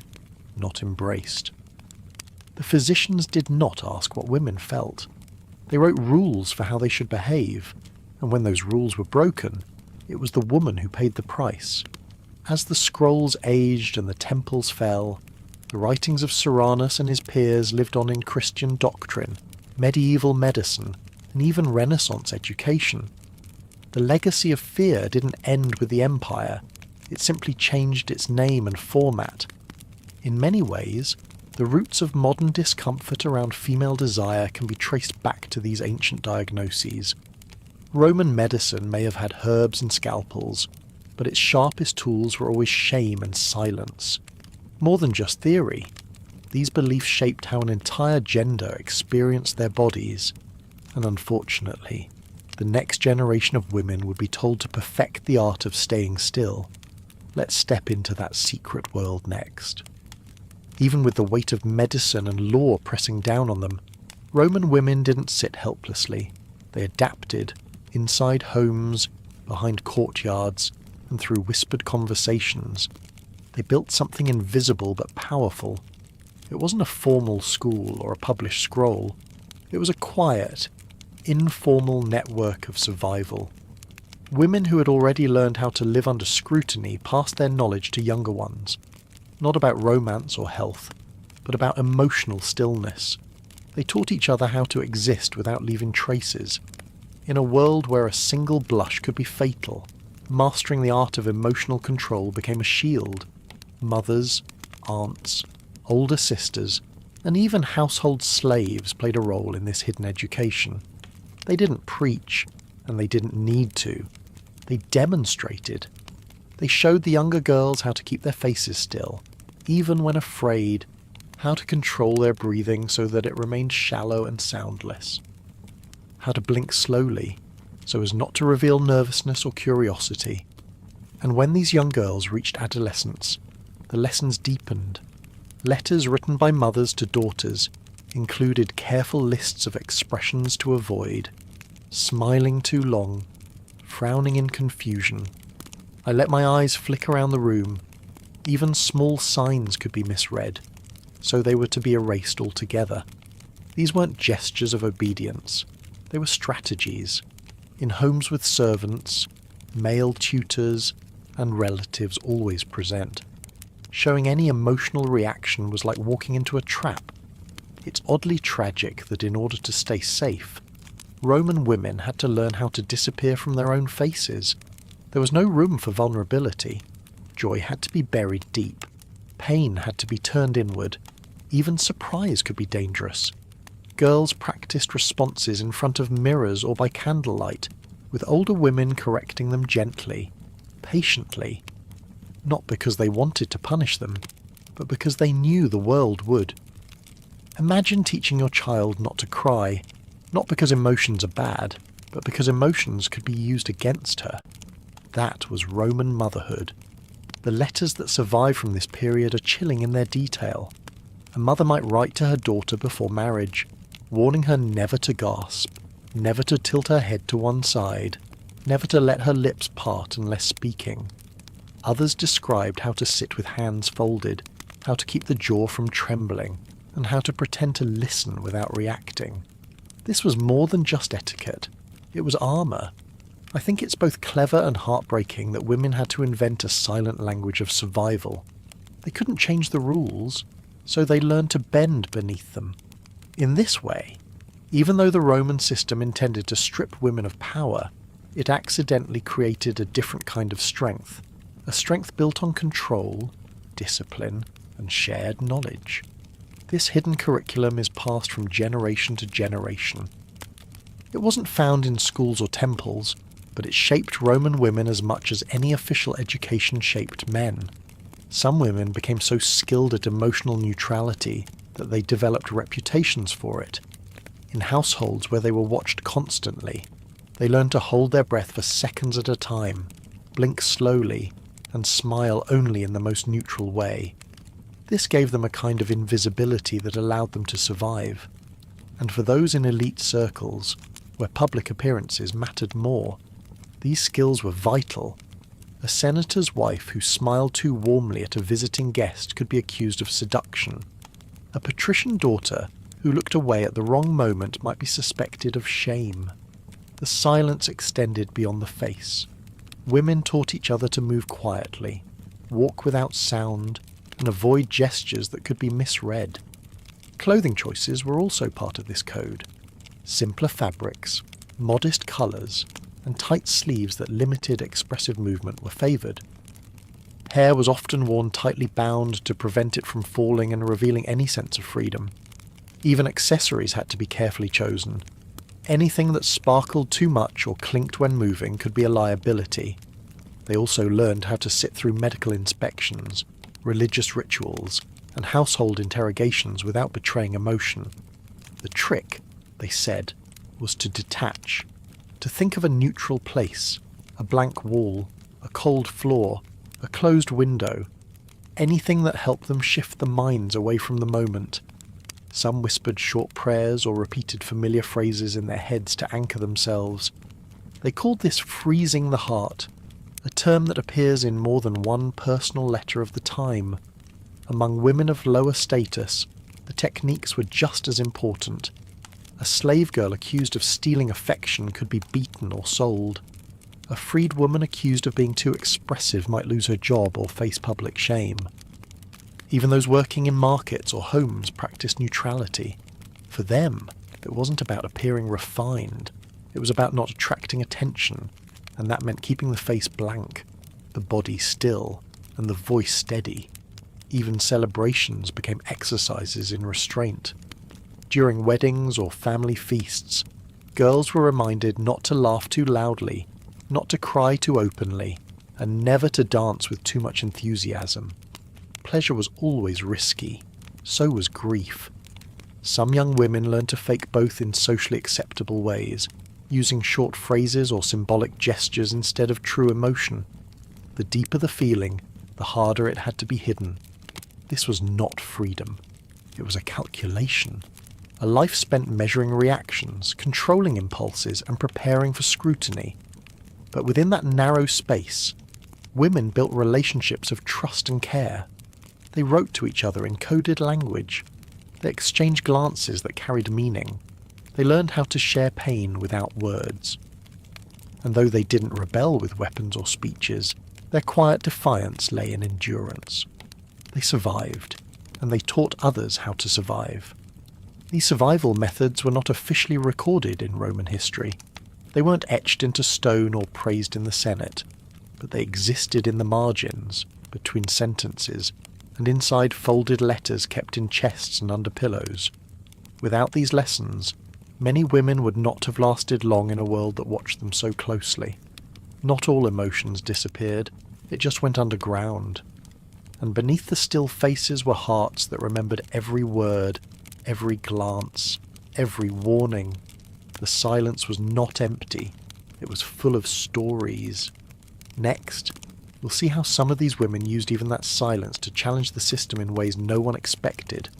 not embraced. The physicians did not ask what women felt. They wrote rules for how they should behave, and when those rules were broken, it was the woman who paid the price. As the scrolls aged and the temples fell, the writings of Cyrannus and his peers lived on in Christian doctrine, medieval medicine, and even Renaissance education. The legacy of fear didn't end with the empire, it simply changed its name and format. In many ways, the roots of modern discomfort around female desire can be traced back to these ancient diagnoses. Roman medicine may have had herbs and scalpels, but its sharpest tools were always shame and silence. More than just theory, these beliefs shaped how an entire gender experienced their bodies, and unfortunately, the next generation of women would be told to perfect the art of staying still. Let's step into that secret world next. Even with the weight of medicine and law pressing down on them, Roman women didn't sit helplessly. They adapted, inside homes, behind courtyards, and through whispered conversations. They built something invisible but powerful. It wasn't a formal school or a published scroll. It was a quiet, informal network of survival. Women who had already learned how to live under scrutiny passed their knowledge to younger ones. Not about romance or health, but about emotional stillness. They taught each other how to exist without leaving traces. In a world where a single blush could be fatal, mastering the art of emotional control became a shield. Mothers, aunts, older sisters, and even household slaves played a role in this hidden education. They didn't preach, and they didn't need to. They demonstrated. They showed the younger girls how to keep their faces still, even when afraid, how to control their breathing so that it remained shallow and soundless, how to blink slowly so as not to reveal nervousness or curiosity. And when these young girls reached adolescence, the lessons deepened. Letters written by mothers to daughters included careful lists of expressions to avoid: smiling too long, frowning in confusion. I let my eyes flick around the room. Even small signs could be misread, so they were to be erased altogether. These weren't gestures of obedience, they were strategies. In homes with servants, male tutors, and relatives always present. Showing any emotional reaction was like walking into a trap. It's oddly tragic that in order to stay safe, Roman women had to learn how to disappear from their own faces. There was no room for vulnerability. Joy had to be buried deep. Pain had to be turned inward. Even surprise could be dangerous. Girls practiced responses in front of mirrors or by candlelight, with older women correcting them gently, patiently. Not because they wanted to punish them, but because they knew the world would. Imagine teaching your child not to cry, not because emotions are bad, but because emotions could be used against her. That was Roman motherhood. The letters that survive from this period are chilling in their detail. A mother might write to her daughter before marriage, warning her never to gasp, never to tilt her head to one side, never to let her lips part unless speaking. Others described how to sit with hands folded, how to keep the jaw from trembling, and how to pretend to listen without reacting. This was more than just etiquette. It was armour. I think it's both clever and heartbreaking that women had to invent a silent language of survival. They couldn't change the rules, so they learned to bend beneath them. In this way, even though the Roman system intended to strip women of power, it accidentally created a different kind of strength, a strength built on control, discipline, and shared knowledge. This hidden curriculum is passed from generation to generation. It wasn't found in schools or temples, but it shaped Roman women as much as any official education shaped men. Some women became so skilled at emotional neutrality that they developed reputations for it. In households where they were watched constantly, they learned to hold their breath for seconds at a time, blink slowly, and smile only in the most neutral way. This gave them a kind of invisibility that allowed them to survive. And for those in elite circles, where public appearances mattered more, these skills were vital. A senator's wife who smiled too warmly at a visiting guest could be accused of seduction. A patrician daughter who looked away at the wrong moment might be suspected of shame. The silence extended beyond the face. Women taught each other to move quietly, walk without sound, and avoid gestures that could be misread. Clothing choices were also part of this code. Simpler fabrics, modest colours, and tight sleeves that limited expressive movement were favoured. Hair was often worn tightly bound to prevent it from falling and revealing any sense of freedom. Even accessories had to be carefully chosen. Anything that sparkled too much or clinked when moving could be a liability. They also learned how to sit through medical inspections, religious rituals, and household interrogations without betraying emotion. The trick, they said, was to detach. To think of a neutral place, a blank wall, a cold floor, a closed window, anything that helped them shift the minds away from the moment. Some whispered short prayers or repeated familiar phrases in their heads to anchor themselves. They called this freezing the heart, a term that appears in more than one personal letter of the time. Among women of lower status, the techniques were just as important. A slave girl accused of stealing affection could be beaten or sold. A freed woman accused of being too expressive might lose her job or face public shame. Even those working in markets or homes practiced neutrality. For them, it wasn't about appearing refined. It was about not attracting attention, and that meant keeping the face blank, the body still, and the voice steady. Even celebrations became exercises in restraint. During weddings or family feasts, girls were reminded not to laugh too loudly, not to cry too openly, and never to dance with too much enthusiasm. Pleasure was always risky. So was grief. Some young women learned to fake both in socially acceptable ways, using short phrases or symbolic gestures instead of true emotion. The deeper the feeling, the harder it had to be hidden. This was not freedom. It was a calculation. A life spent measuring reactions, controlling impulses, and preparing for scrutiny. But within that narrow space, women built relationships of trust and care. They wrote to each other in coded language. They exchanged glances that carried meaning. They learned how to share pain without words. And though they didn't rebel with weapons or speeches, their quiet defiance lay in endurance. They survived, and they taught others how to survive. These survival methods were not officially recorded in Roman history. They weren't etched into stone or praised in the Senate, but they existed in the margins, between sentences, and inside folded letters kept in chests and under pillows. Without these lessons, many women would not have lasted long in a world that watched them so closely. Not all emotions disappeared, it just went underground. And beneath the still faces were hearts that remembered every word, every glance, every warning. The silence was not empty, it was full of stories. Next, we'll see how some of these women used even that silence to challenge the system in ways no one expected.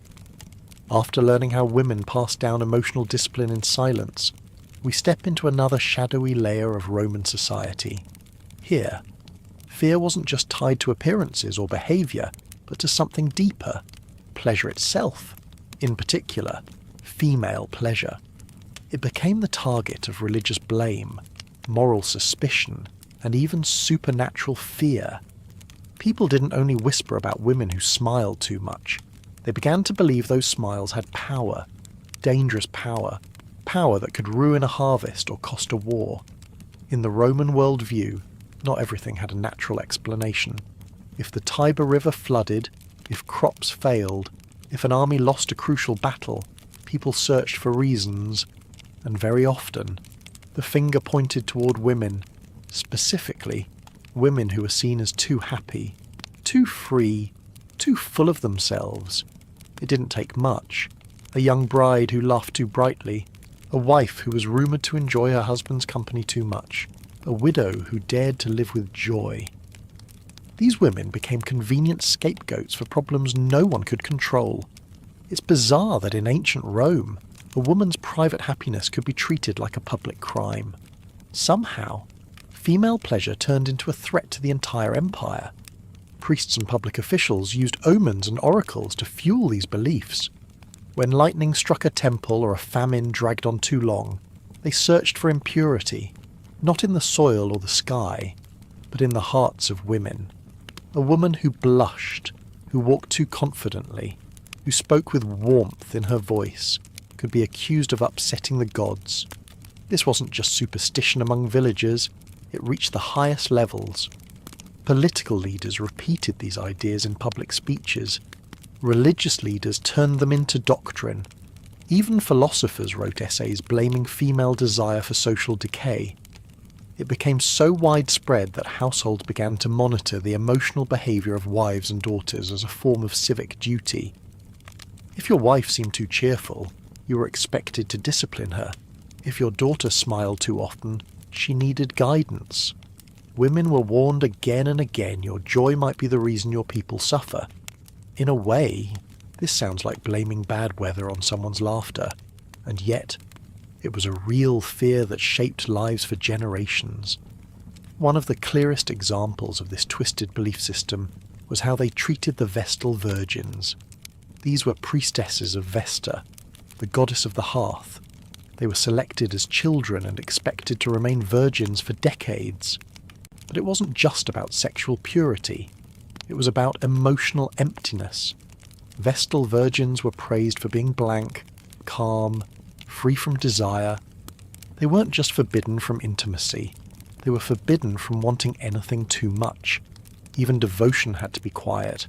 After learning how women passed down emotional discipline in silence, we step into another shadowy layer of Roman society. Here, fear wasn't just tied to appearances or behaviour, but to something deeper, pleasure itself. In particular, female pleasure. It became the target of religious blame, moral suspicion, and even supernatural fear. People didn't only whisper about women who smiled too much. They began to believe those smiles had power, dangerous power, power that could ruin a harvest or cost a war. In the Roman worldview, not everything had a natural explanation. If the Tiber River flooded, If crops failed, if an army lost a crucial battle, people searched for reasons, and very often, the finger pointed toward women, specifically women who were seen as too happy, too free, too full of themselves. It didn't take much. A young bride who laughed too brightly, a wife who was rumoured to enjoy her husband's company too much, a widow who dared to live with joy. These women became convenient scapegoats for problems no one could control. It's bizarre that in ancient Rome, a woman's private happiness could be treated like a public crime. Somehow, female pleasure turned into a threat to the entire empire. Priests and public officials used omens and oracles to fuel these beliefs. When lightning struck a temple or a famine dragged on too long, they searched for impurity, not in the soil or the sky, but in the hearts of women. A woman who blushed, who walked too confidently, who spoke with warmth in her voice, could be accused of upsetting the gods. This wasn't just superstition among villagers, it reached the highest levels. Political leaders repeated these ideas in public speeches. Religious leaders turned them into doctrine. Even philosophers wrote essays blaming female desire for social decay. It became so widespread that households began to monitor the emotional behaviour of wives and daughters as a form of civic duty. If your wife seemed too cheerful, you were expected to discipline her. If your daughter smiled too often, she needed guidance. Women were warned again and again your joy might be the reason your people suffer. In a way, this sounds like blaming bad weather on someone's laughter, and yet it was a real fear that shaped lives for generations. One of the clearest examples of this twisted belief system was how they treated the Vestal virgins. These were priestesses of Vesta, the goddess of the hearth. They were selected as children and expected to remain virgins for decades. But it wasn't just about sexual purity. It was about emotional emptiness. Vestal virgins were praised for being blank, calm, free from desire. They weren't just forbidden from intimacy. They were forbidden from wanting anything too much. Even devotion had to be quiet.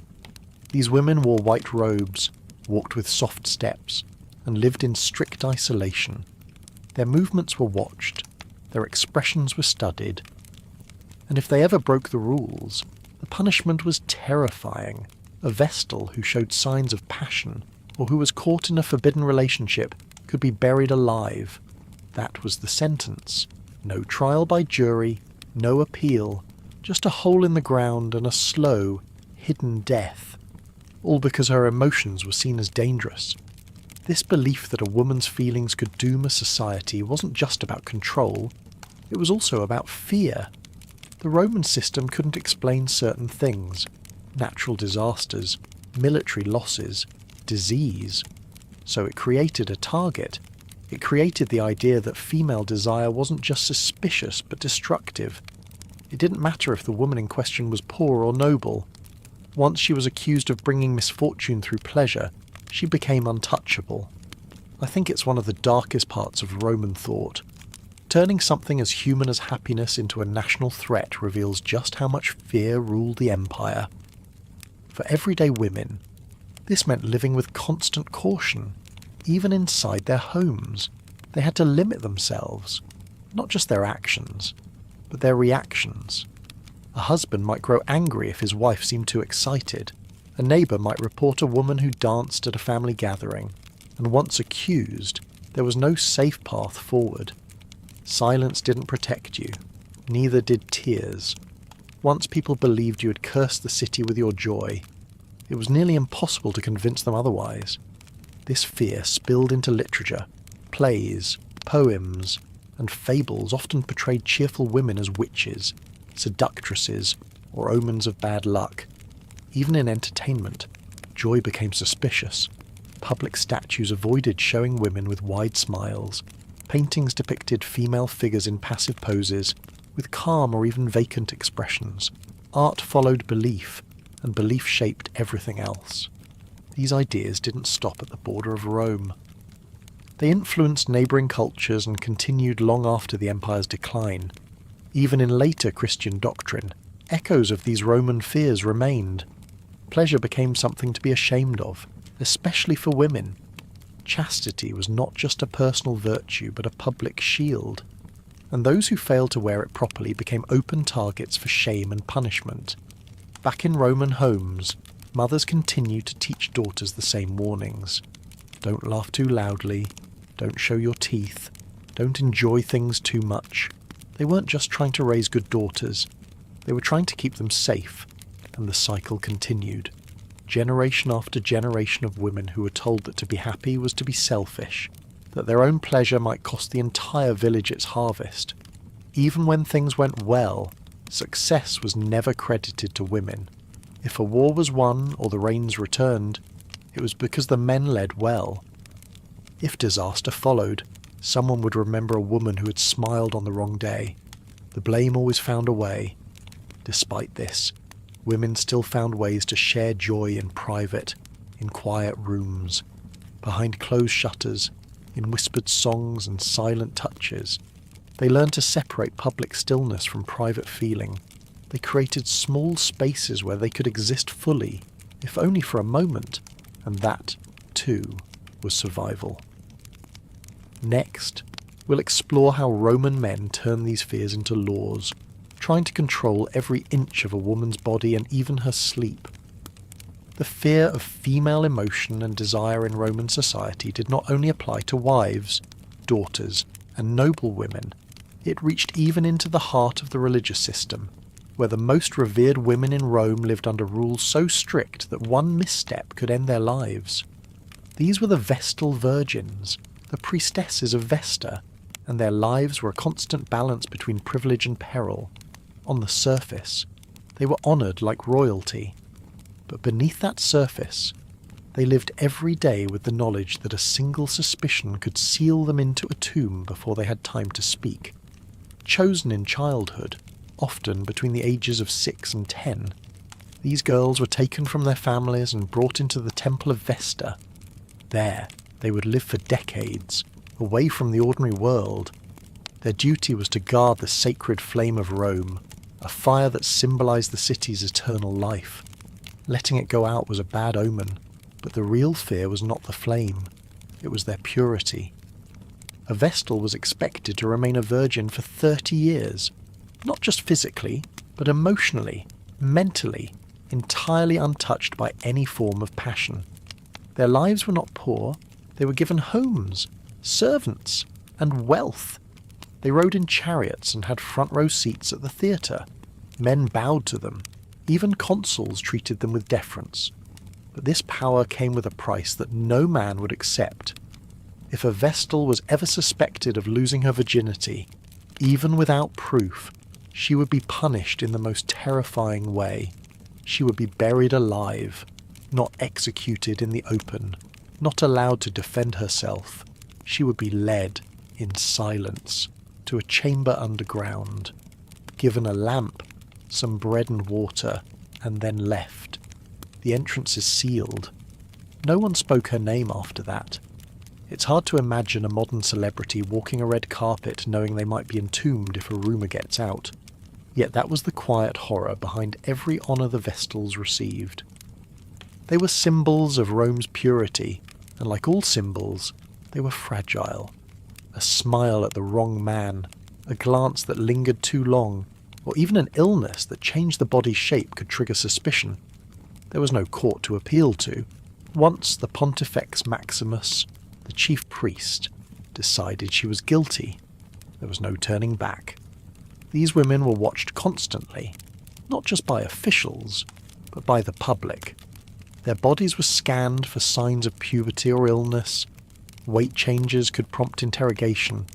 These women wore white robes, walked with soft steps, and lived in strict isolation. Their movements were watched. Their expressions were studied. And if they ever broke the rules, the punishment was terrifying. A Vestal who showed signs of passion, or who was caught in a forbidden relationship, could be buried alive. That was the sentence. No trial by jury, no appeal, just a hole in the ground and a slow, hidden death. All because her emotions were seen as dangerous. This belief that a woman's feelings could doom a society wasn't just about control, it was also about fear. The Roman system couldn't explain certain things: natural disasters, military losses, disease. So it created a target. It created the idea that female desire wasn't just suspicious but destructive. It didn't matter if the woman in question was poor or noble. Once she was accused of bringing misfortune through pleasure, she became untouchable. I think it's one of the darkest parts of Roman thought. Turning something as human as happiness into a national threat reveals just how much fear ruled the empire. For everyday women, this meant living with constant caution, even inside their homes. They had to limit themselves, not just their actions, but their reactions. A husband might grow angry if his wife seemed too excited. A neighbour might report a woman who danced at a family gathering, and once accused, there was no safe path forward. Silence didn't protect you, neither did tears. Once people believed you had cursed the city with your joy, it was nearly impossible to convince them otherwise. This fear spilled into literature. Plays, poems, and fables often portrayed cheerful women as witches, seductresses, or omens of bad luck. Even in entertainment, joy became suspicious. Public statues avoided showing women with wide smiles. Paintings depicted female figures in passive poses, with calm or even vacant expressions. Art followed belief, and belief shaped everything else. These ideas didn't stop at the border of Rome. They influenced neighbouring cultures and continued long after the empire's decline. Even in later Christian doctrine, echoes of these Roman fears remained. Pleasure became something to be ashamed of, especially for women. Chastity was not just a personal virtue but a public shield, and those who failed to wear it properly became open targets for shame and punishment. Back in Roman homes, mothers continued to teach daughters the same warnings. Don't laugh too loudly, don't show your teeth, don't enjoy things too much. They weren't just trying to raise good daughters, they were trying to keep them safe, and the cycle continued. Generation after generation of women who were told that to be happy was to be selfish, that their own pleasure might cost the entire village its harvest. Even when things went well, success was never credited to women. If a war was won or the rains returned, it was because the men led well. If disaster followed, someone would remember a woman who had smiled on the wrong day. The blame always found a way. Despite this, women still found ways to share joy in private, in quiet rooms, behind closed shutters, in whispered songs and silent touches. They learned to separate public stillness from private feeling. They created small spaces where they could exist fully, if only for a moment, and that, too, was survival. Next, we'll explore how Roman men turned these fears into laws, trying to control every inch of a woman's body and even her sleep. The fear of female emotion and desire in Roman society did not only apply to wives, daughters, and noble women, it reached even into the heart of the religious system, where the most revered women in Rome lived under rules so strict that one misstep could end their lives. These were the Vestal Virgins, the priestesses of Vesta, and their lives were a constant balance between privilege and peril. On the surface, they were honoured like royalty, but beneath that surface, they lived every day with the knowledge that a single suspicion could seal them into a tomb before they had time to speak. Chosen in childhood, often between the ages of 6 and 10, these girls were taken from their families and brought into the Temple of Vesta. There, they would live for decades, away from the ordinary world. Their duty was to guard the sacred flame of Rome, a fire that symbolized the city's eternal life. Letting it go out was a bad omen, but the real fear was not the flame, it was their purity. A Vestal was expected to remain a virgin for 30 years, not just physically, but emotionally, mentally, entirely untouched by any form of passion. Their lives were not poor, they were given homes, servants, and wealth. They rode in chariots and had front-row seats at the theatre. Men bowed to them. Even consuls treated them with deference. But this power came with a price that no man would accept. If a Vestal was ever suspected of losing her virginity, even without proof, she would be punished in the most terrifying way. She would be buried alive, not executed in the open, not allowed to defend herself. She would be led, in silence, to a chamber underground, given a lamp, some bread and water, and then left. The entrance is sealed. No one spoke her name after that. It's hard to imagine a modern celebrity walking a red carpet knowing they might be entombed if a rumour gets out. Yet that was the quiet horror behind every honour the Vestals received. They were symbols of Rome's purity, and like all symbols, they were fragile. A smile at the wrong man, a glance that lingered too long, or even an illness that changed the body's shape could trigger suspicion. There was no court to appeal to. Once the Pontifex Maximus, the chief priest, decided she was guilty, there was no turning back. These women were watched constantly, not just by officials, but by the public. Their bodies were scanned for signs of puberty or illness. Weight changes could prompt interrogation.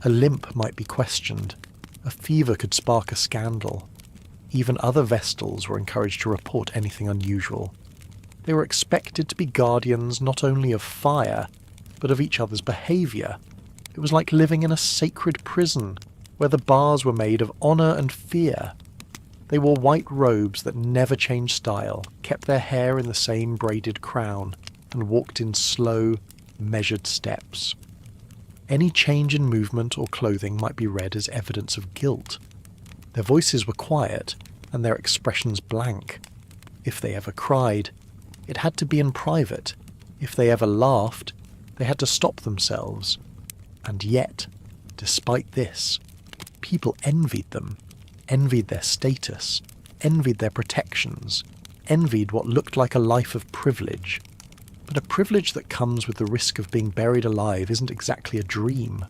A limp might be questioned. A fever could spark a scandal. Even other Vestals were encouraged to report anything unusual. They were expected to be guardians not only of fire, but of each other's behaviour. It was like living in a sacred prison, where the bars were made of honour and fear. They wore white robes that never changed style, kept their hair in the same braided crown, and walked in slow, measured steps. Any change in movement or clothing might be read as evidence of guilt. Their voices were quiet, and their expressions blank. If they ever cried, it had to be in private. If they ever laughed, they had to stop themselves. And yet, despite this, people envied them, envied their status, envied their protections, envied what looked like a life of privilege. But a privilege that comes with the risk of being buried alive isn't exactly a dream.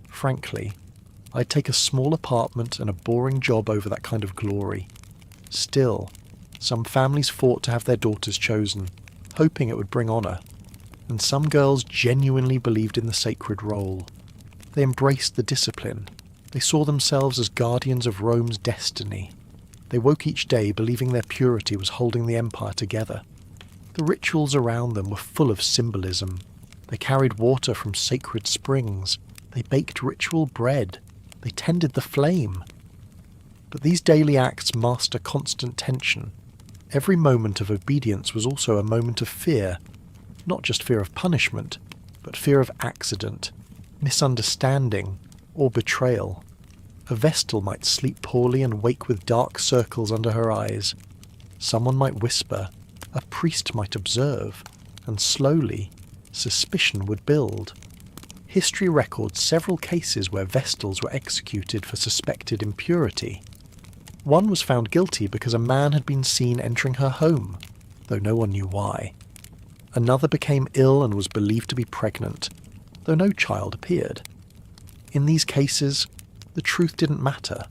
Frankly, I'd take a small apartment and a boring job over that kind of glory. Still, some families fought to have their daughters chosen, hoping it would bring honour, and some girls genuinely believed in the sacred role. They embraced the discipline. They saw themselves as guardians of Rome's destiny. They woke each day believing their purity was holding the empire together. The rituals around them were full of symbolism. They carried water from sacred springs. They baked ritual bread. They tended the flame. But these daily acts masked a constant tension. Every moment of obedience was also a moment of fear. Not just fear of punishment, but fear of accident, misunderstanding, or betrayal. A Vestal might sleep poorly and wake with dark circles under her eyes. Someone might whisper, a priest might observe, and slowly, suspicion would build. History records several cases where Vestals were executed for suspected impurity. One was found guilty because a man had been seen entering her home, though no one knew why. Another became ill and was believed to be pregnant, though no child appeared. In these cases, the truth didn't matter.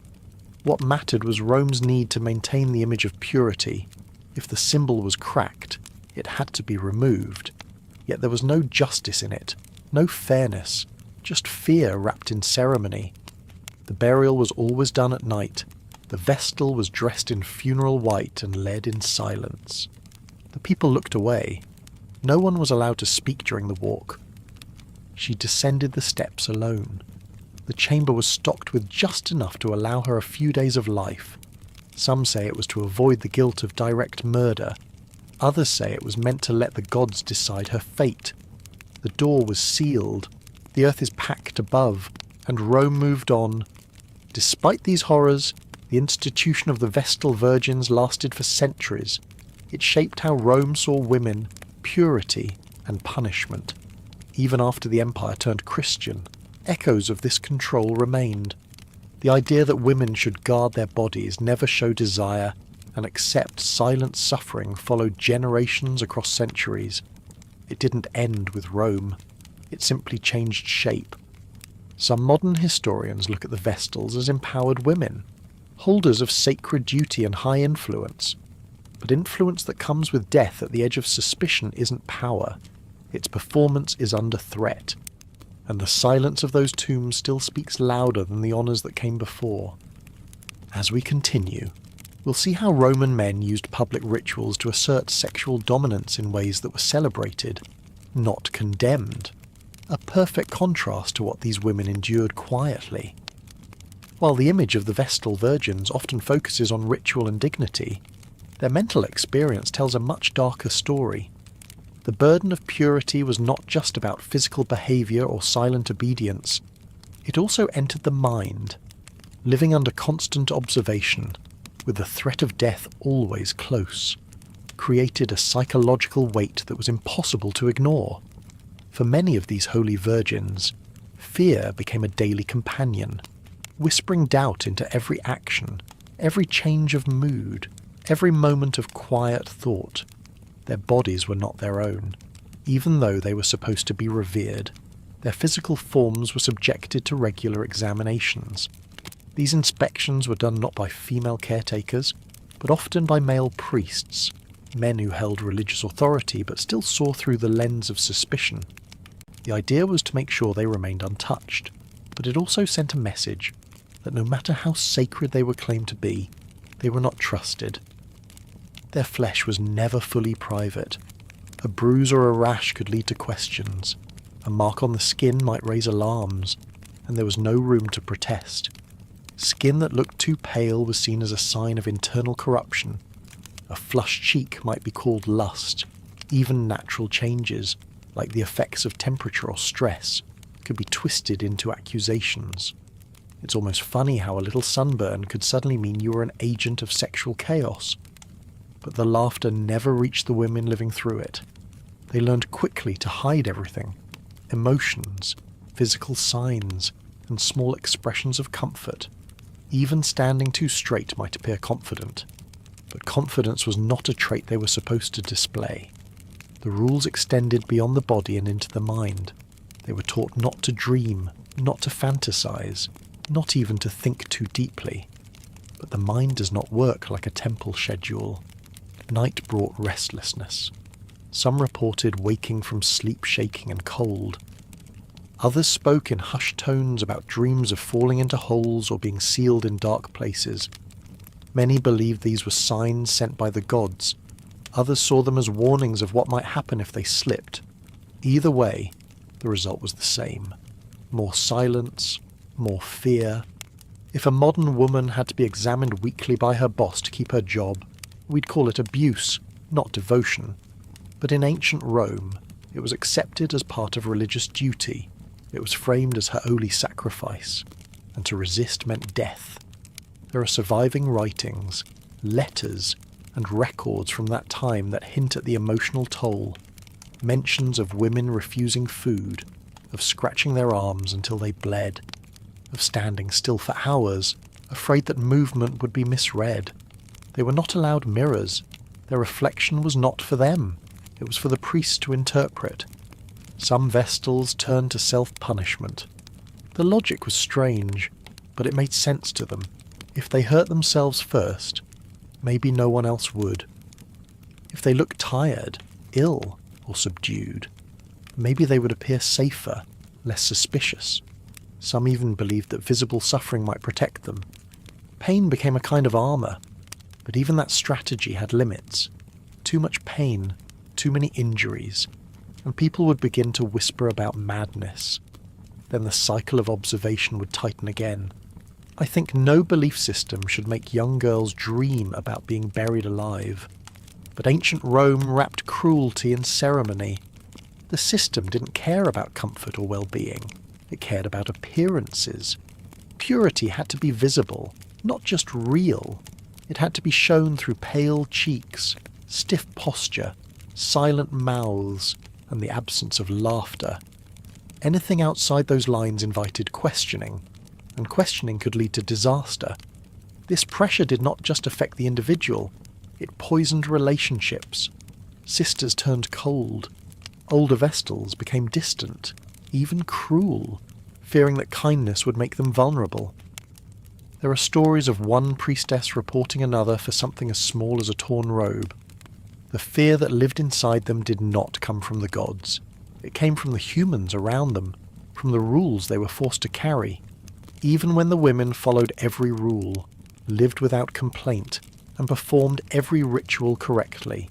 What mattered was Rome's need to maintain the image of purity. If the symbol was cracked, it had to be removed. Yet there was no justice in it, no fairness, just fear wrapped in ceremony. The burial was always done at night. The Vestal was dressed in funeral white and led in silence. The people looked away. No one was allowed to speak during the walk. She descended the steps alone. The chamber was stocked with just enough to allow her a few days of life. Some say it was to avoid the guilt of direct murder. Others say it was meant to let the gods decide her fate. The door was sealed. The earth is packed above, and Rome moved on. Despite these horrors, the institution of the Vestal Virgins lasted for centuries. It shaped how Rome saw women, purity, and punishment. Even after the empire turned Christian, echoes of this control remained. The idea that women should guard their bodies, never show desire, and accept silent suffering followed generations across centuries. It didn't end with Rome. It simply changed shape. Some modern historians look at the Vestals as empowered women, holders of sacred duty and high influence. But influence that comes with death at the edge of suspicion isn't power. Its performance is under threat. And the silence of those tombs still speaks louder than the honours that came before. As we continue, we'll see how Roman men used public rituals to assert sexual dominance in ways that were celebrated, not condemned. A perfect contrast to what these women endured quietly. While the image of the Vestal Virgins often focuses on ritual and dignity, their mental experience tells a much darker story. The burden of purity was not just about physical behaviour or silent obedience. It also entered the mind, living under constant observation, with the threat of death always close, created a psychological weight that was impossible to ignore. For many of these holy virgins, fear became a daily companion, whispering doubt into every action, every change of mood, every moment of quiet thought. Their bodies were not their own. Even though they were supposed to be revered, their physical forms were subjected to regular examinations. These inspections were done not by female caretakers, but often by male priests, men who held religious authority but still saw through the lens of suspicion. The idea was to make sure they remained untouched, but it also sent a message that no matter how sacred they were claimed to be, they were not trusted. Their flesh was never fully private. A bruise or a rash could lead to questions. A mark on the skin might raise alarms, and there was no room to protest. Skin that looked too pale was seen as a sign of internal corruption. A flushed cheek might be called lust. Even natural changes, like the effects of temperature or stress, could be twisted into accusations. It's almost funny how a little sunburn could suddenly mean you were an agent of sexual chaos. but the laughter never reached the women living through it. They learned quickly to hide everything: emotions, physical signs, and small expressions of comfort. Even standing too straight might appear confident, but confidence was not a trait they were supposed to display. The rules extended beyond the body and into the mind. They were taught not to dream, not to fantasize, not even to think too deeply. But the mind does not work like a temple schedule. Night brought restlessness. Some reported waking from sleep shaking and cold. Others spoke in hushed tones about dreams of falling into holes or being sealed in dark places. Many believed these were signs sent by the gods. Others saw them as warnings of what might happen if they slipped. Either way, the result was the same: more silence, more fear. If a modern woman had to be examined weekly by her boss to keep her job, we'd call it abuse, not devotion. But in ancient Rome, it was accepted as part of religious duty. It was framed as her holy sacrifice, and to resist meant death. There are surviving writings, letters, and records from that time that hint at the emotional toll. Mentions of women refusing food, of scratching their arms until they bled, of standing still for hours, afraid that movement would be misread. They were not allowed mirrors. Their reflection was not for them. It was for the priests to interpret. Some Vestals turned to self-punishment. The logic was strange, but it made sense to them. If they hurt themselves first, maybe no one else would. If they looked tired, ill, or subdued, maybe they would appear safer, less suspicious. Some even believed that visible suffering might protect them. Pain became a kind of armor, but even that strategy had limits. Too much pain, too many injuries, and people would begin to whisper about madness. Then the cycle of observation would tighten again. I think no belief system should make young girls dream about being buried alive. But ancient Rome wrapped cruelty in ceremony. The system didn't care about comfort or well-being. It cared about appearances. Purity had to be visible, not just real. It had to be shown through pale cheeks, stiff posture, silent mouths, and the absence of laughter. Anything outside those lines invited questioning, and questioning could lead to disaster. This pressure did not just affect the individual, it poisoned relationships. Sisters turned cold. Older Vestals became distant, even cruel, fearing that kindness would make them vulnerable. There are stories of one priestess reporting another for something as small as a torn robe. The fear that lived inside them did not come from the gods. It came from the humans around them, from the rules they were forced to carry. Even when the women followed every rule, lived without complaint, and performed every ritual correctly,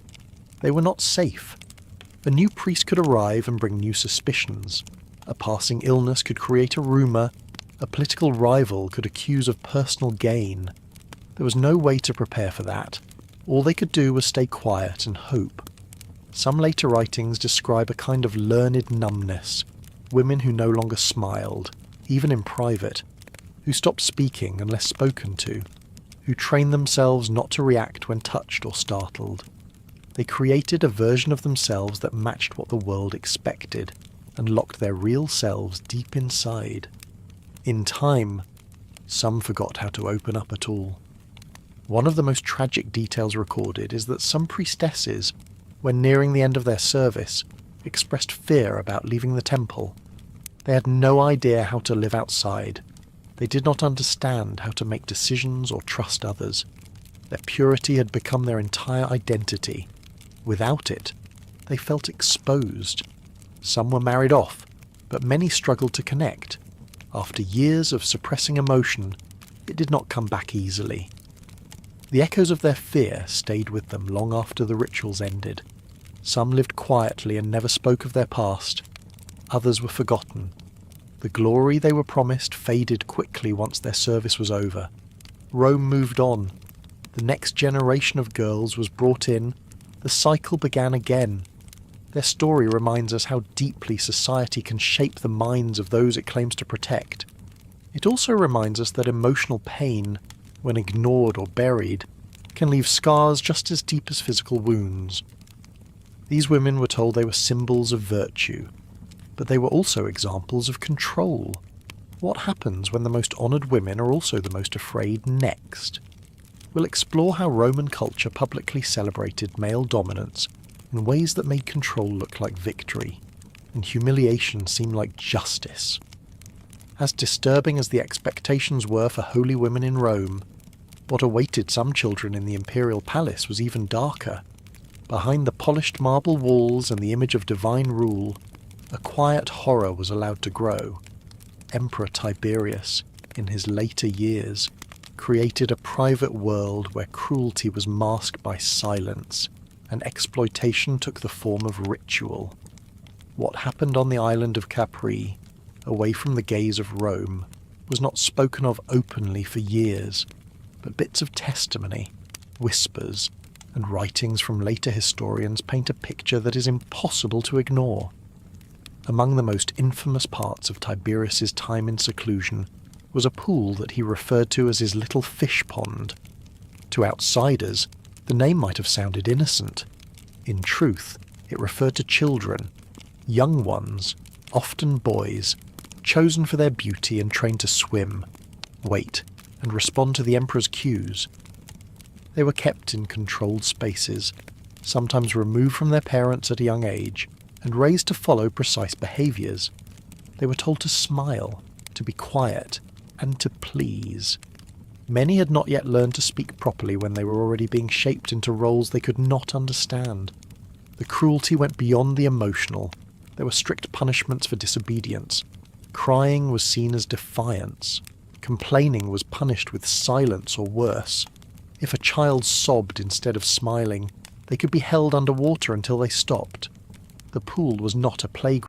they were not safe. A new priest could arrive and bring new suspicions. A passing illness could create a rumour. A political rival could accuse of personal gain. There was no way to prepare for that. All they could do was stay quiet and hope. Some later writings describe a kind of learned numbness, women who no longer smiled, even in private, who stopped speaking unless spoken to, who trained themselves not to react when touched or startled. They created a version of themselves that matched what the world expected, and locked their real selves deep inside. In time, some forgot how to open up at all. One of the most tragic details recorded is that some priestesses, when nearing the end of their service, expressed fear about leaving the temple. They had no idea how to live outside. They did not understand how to make decisions or trust others. Their purity had become their entire identity. Without it, they felt exposed. Some were married off, but many struggled to connect. After years of suppressing emotion, it did not come back easily. The echoes of their fear stayed with them long after the rituals ended. Some lived quietly and never spoke of their past. Others were forgotten. The glory they were promised faded quickly once their service was over. Rome moved on. The next generation of girls was brought in. The cycle began again. Their story reminds us how deeply society can shape the minds of those it claims to protect. It also reminds us that emotional pain, when ignored or buried, can leave scars just as deep as physical wounds. These women were told they were symbols of virtue, but they were also examples of control. What happens when the most honoured women are also the most afraid next? We'll explore how Roman culture publicly celebrated male dominance in ways that made control look like victory, and humiliation seem like justice. As disturbing as the expectations were for holy women in Rome, what awaited some children in the imperial palace was even darker. Behind the polished marble walls and the image of divine rule, a quiet horror was allowed to grow. Emperor Tiberius, in his later years, created a private world where cruelty was masked by silence, and exploitation took the form of ritual. What happened on the island of Capri, away from the gaze of Rome, was not spoken of openly for years, but bits of testimony, whispers, and writings from later historians paint a picture that is impossible to ignore. Among the most infamous parts of Tiberius's time in seclusion was a pool that he referred to as his little fish pond. To outsiders, the name might have sounded innocent. In truth, it referred to children, young ones, often boys, chosen for their beauty and trained to swim, wait, and respond to the emperor's cues. They were kept in controlled spaces, sometimes removed from their parents at a young age, and raised to follow precise behaviours. They were told to smile, to be quiet, and to please. Many had not yet learned to speak properly when they were already being shaped into roles they could not understand. The cruelty went beyond the emotional. There were strict punishments for disobedience. Crying was seen as defiance. Complaining was punished with silence or worse. If a child sobbed instead of smiling, they could be held underwater until they stopped. The pool was not a playground.